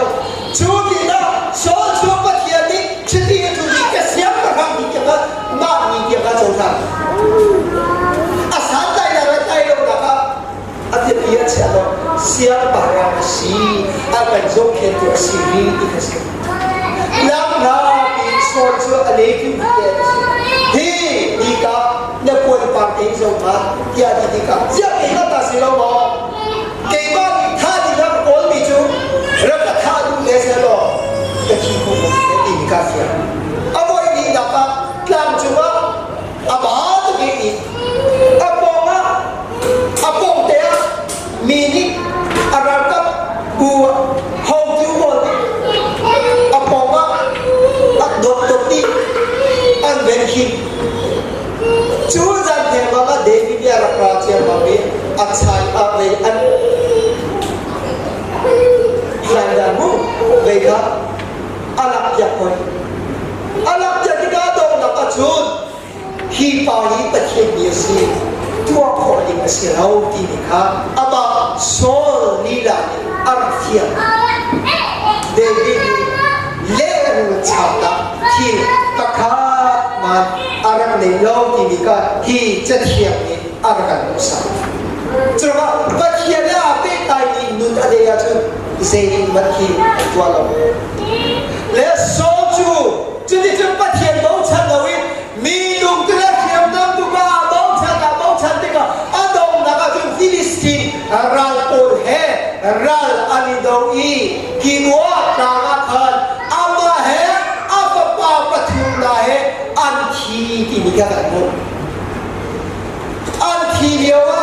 就你那小车不天的，吃的就你个想法上你这个骂你这个走上，三代人带了那个，这别钱了，想法上是，本种偏多是你一个是，让他比说这那句的是，嘿，你个那官方的种嘛，第二你个，这给他打死了吗？给吧你他的那官比就。Rasa thadu leselo, kehidupan ini kasih. Apa ini dapat kelam cuma apa tu ini? Apa dia mini arakap buat hong jual. Apa doktor ti anbenki. Cuma jangan mama Dewi biar rakyat mami aksai apa an. Landamu, mereka anak jakoi, anak jadikan dong nak ajun, hipai pecah biasa, tua kodi masih lau di nikah, apa sol nila artian, David lewu cakap, hi kakak arang lau di nikah, hi jadian ni arang musa. จุดว่าปัจเจียเนี่ยเป็นตายอินนุนอะไรกันจุดเซนมันขีดตัวเราและโซจูจุดที่จุดปัจเจียบ้องชันเราวิมีลุงตัวเล็กเขียมน้ำตัวบ้าบ้องชันที่ก็อันดงนักจุดฟิลิสตินรัลปูร์เฮรัลอานิโดอีกิมัวตางอาคารอามาเฮอาปะปาปะทุนนาเฮอันทีที่มีกันหมดอันทีเดียวกั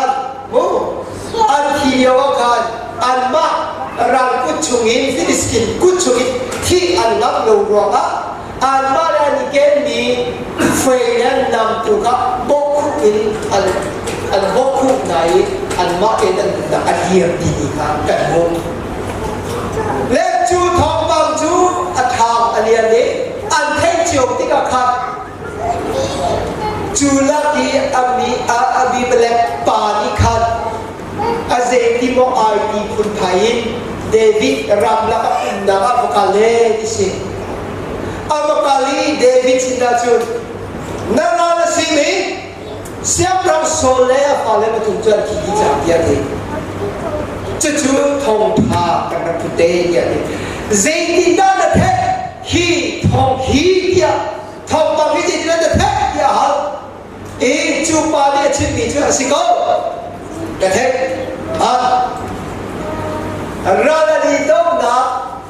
นโอ้อันทีเดียวกันอันมารังกุชงินฟิลิสตินกุชงินที่อันนับเรารวมอันมาแล้วนี่เกณฑ์มีเฟรนนำตัวกับบกอินอันบกคุกไหนอันมาเอ็นอันเดียร์ดีครับกันหมดและจูทองบางจูอัฐางอันนี้อันเทจิโอติกาครับจูลากีอาบีเบลกปานิคันอาเซติโมไอดีคุณไทยเดวิดรัมลักอินดาอัฟกาเลดิสิอัฟกาลีเดวิดสินาจูนานาลสิมีเสียงรำโซเล่ฟาเลมาถึงจวนที่ดีจังเดียดจะจูทองทากันนับพุทธเดียดเซตินดาเทฮีทองฮีเดียทองบางทีจะเทเดียฮะจูปาเดียชิมีจูสิโก้กระเทอันราลดีตงนะ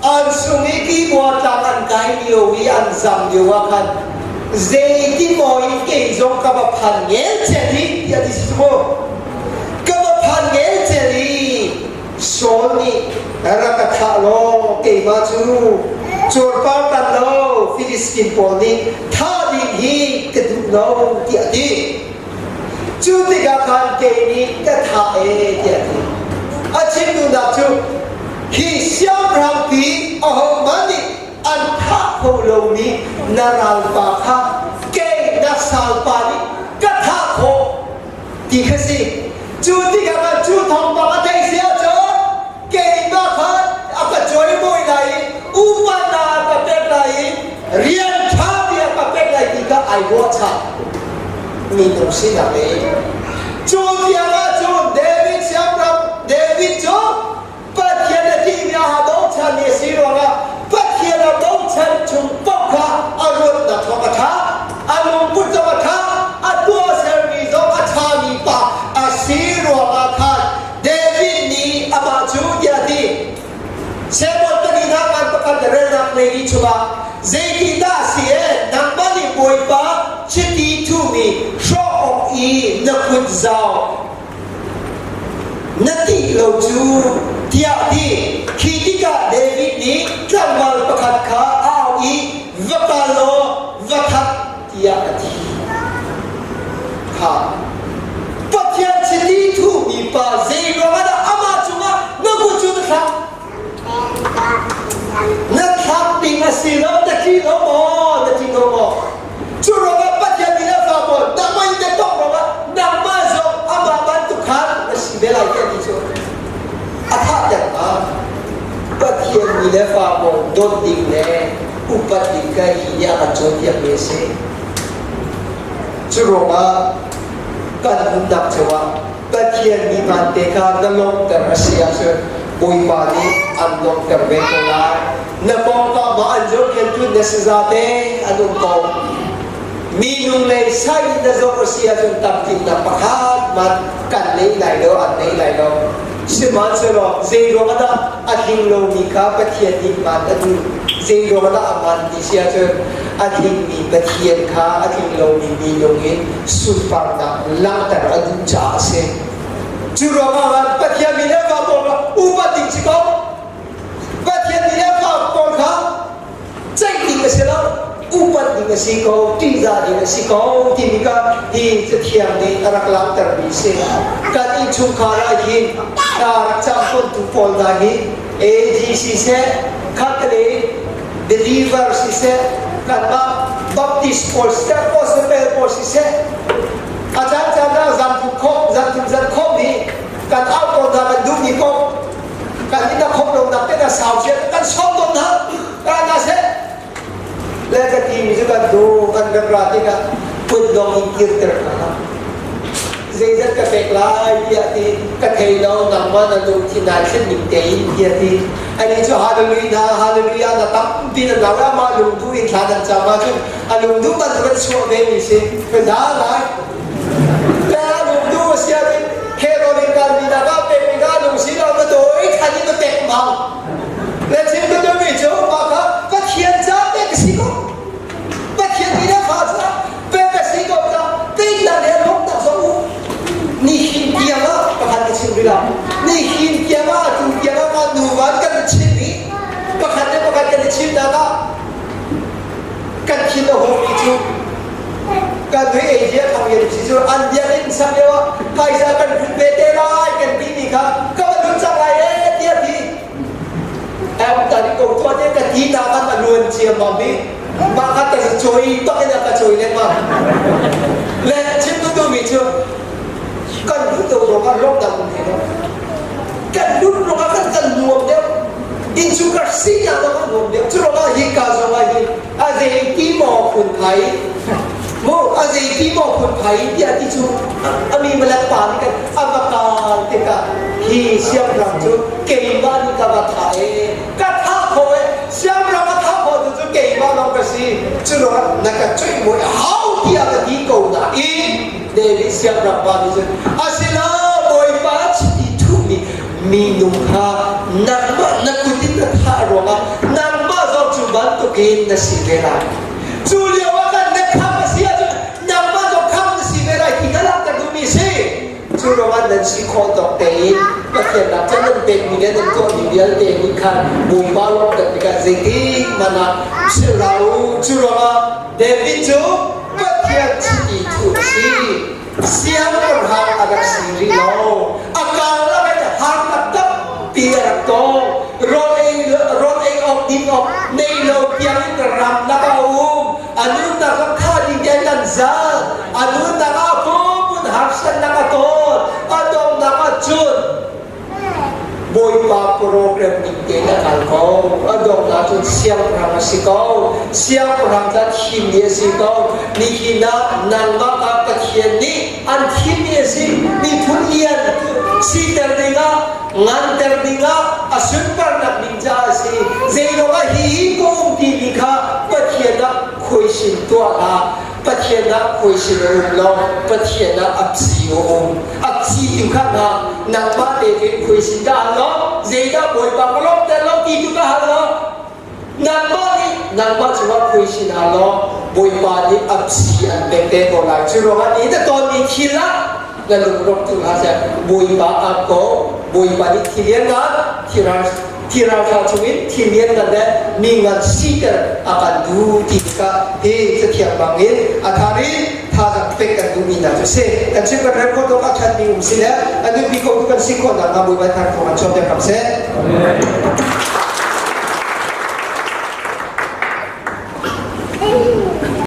อันสุนิกีบัวจังอันไกเดียววิอันซัมเดียวกันเจติโมอิเกยจงกับพันเงลเจลียาดิสโมกับพันเงลเจลีโซนีรักษาโลเกยมาจูจูร์ปากันโลฟิลิสตินปอนีท่าดินฮีกระดูกโลที่อดีจูติกาคันเกนีกระทาเอที่อดีอาชิมดูนักจูฮีเสียงรำปีอ๋อมันนี่อันท่าโคโลนีนาราลปาคาเกนักสาวปานีกระทาโคที่คือสิจูติกาคันจูทองปากใจเสียจอเกนักคันอักจอยมวยไหนอุปนากับเป็ดไหนเรียนชาเดียกับเป็ดไหนที่ก็ไอวอชามีตรงสิ่งอะไรจูที่อะไรจูเดวิดเสียงรำเดวิดจูปัจเจียนที่มีอาหารบ้องชันเนี่ยสิโรนะปัจเจียนบ้องชันจุงปกค่ะอารมณ์นักทอกท่าอารมณ์พุทธวัฒน์อัตตัวเซอร์วิสของอาชามีป่าอาศิโรอาคารเดวิดนี่อามาจูยาดีเซบอตนีนักอันประกันเรื่องนักเลนิชัวเจกิดาเสียนักบันบอยปาชิตีทูมีชอบอีนักขุดเจ้านักที่เราจูที่อาดีคิดกาเดวิดนี่กลับมาประกันข้าเอาอีวัตโลวัตที่อาดีข้าปัจจัยชิตีทูมีปาเจโรมาดาอามาจูมานักขุดจูนะครับนักขับปิงอาศิลป์ตะกี้โนโมตะกี้โนโมจูโรมาปัจจัยมีแล้วฟาบอนดังไม่ได้ต้องโรมาดังมาโซอาบาบันตุขันอาศิเบลัยแค่ที่โซอาทับอย่างนั้นปัจจัยมีแล้วฟาบอนโดนดิ่งแน่อุปติกาหิยาอัจฉริยะเมเซจูโรมากันหุ่นดักเชวะปัจจัยมีมันเตคาดลงแต่รัสเซียเซบอยปานีอันลงแต่เวทนานับองก็มาอันจงเห็นจุดเนสซาเตอันลงก็มีนุ่งเลยใช้ในโลกเสียจนตัดทิ้งนับพักมันกันเลยไหลโลอันเลยไหลโลสิมันเสร็จเจโรมาดาอันหิงโลมีข้าปะเทียนดิมันอันดูเจโรมาดาอันมันดิเสียจนอันหิงมีปะเทียนข้าอันหิงโลมีลงเงินสุดปังนักลังแต่อันดูจ่าเสียจูโรมาวันปะเทียนมีเรื่องฟาบอลอุปติจิกอปะเทียนมีเรื่องฟาบอลค่ะใจดีกันเสียแล้วอุปติกันสิกอที่จะดีกันสิกอที่มีการที่จะเทียมดีรักลังแต่มีเสียการอิชุมขาราหินการจับคนทุกคนได้หินAGCเสียขัดเลย Believer เสียกันมา Baptist โพสเสีย Gospel โพสเสียอาจารย์จะจันทุกคนจันคบนี่การเอาตัวนั้นมันดูมีคบการที่นักคบลงนักเป็นนักสาวเชียการชอบตัวนั้นการนั่นเสียและก็ทีมีจุดการดูกันกระไรที่กันพูดลงอินเตอร์นะครับเจ dân cái việc lại thì cái thầy đâu nằm mà nó đúng thì này sẽ mình cái thì anh ấy cho hallelujah là tắm tin là nào mà lùng tu in thà đàn chama chứ anh lùng tu mình vẫn xua về mình sẽ phải đá lại là lùng tu sẽ đi hero đi cần đi đã có về mình ra lùng xí đâu mà tối thành những cái tệ mỏng lên trên cái đơn vị chỗ mà có thiên giá về cái gì không và thiên đi đã phá ra về cái gì không ra tin là để lúc nào sống ni hin kia mà các bạn xin đi làm ni hin kia mà tu kia mà nu van cái chuyện đi các bạn cái chuyện đó kan kita home itu kan duit dia kami di situ anda ni sambil kaisa kan bete lai kan bini ka kau tu jangan dia di em tadi kau tu dia kan kita kan maluan cia mami maka tercoi tak ada tercoi lemah le cinta tu micu kan tu orang lok dah mungkin kan dulu orang kan nuam dia insuka siya naman mo dia curo ka hika so ka hi azay timo kun kai mo azay timo kun kai dia ti chu ami malak pa ni kan abakal te ka hi siap ram chu keima ni ka ba thai ka tha ko e siap ram tha ko chu keima long ka si curo na ka chui mo how dia ka di ko da i de ni siap ram pa ni asila boy pa chi tu mi minum ha nama nakutin na tharonga nama zo chuban to gain na sivera julia wakan na kham sia ju nama zo kham na sivera higala ta dumi se churonga nan si kho to te pathian na chanan pe mi ne nan to ni bial te ni khan bum ba lo ta ka zeti mana sirau churonga david jo pathian chi tu si siam ko ha agar siri lo akala hang tập tiệt to rồi ông đi ông này lâu tiếng rầm đã bao anh ta có khai đi cái lần ra anh ta có bốn học sinh đã có tốt anh đông đã có chun bồi ba program đi cái là càng cao anh đông đã chun siêu làm gì cao siêu làm ra thiên địa gì cao ni khi na năng mà các thiên ni anh thiên địa gì ni thuận yên si terdinga ngan terdinga asun par nak ninja si zeino ga hi ko ti likha pathiana khoisin to a pathiana khoisin lo pathiana apsi tu kha na ba de ke khoisin da lo zeida boi pa lo te lo ti tu ka ha lo nang ba chuwa khoisin ha lo boi pa ni apsi an te ko la churo ga ni ta ton ni khila lalu rok tu haja boi ba ako boi ba ni kilian ga tirar ka chuin kilian ga de mingan siter akan du tika he setiap bangin athari tha pek kan du mina tu se kan chim ka report to ka chan ni sila adu bi ko kan sikon na boi ba thar ko man chom de kam se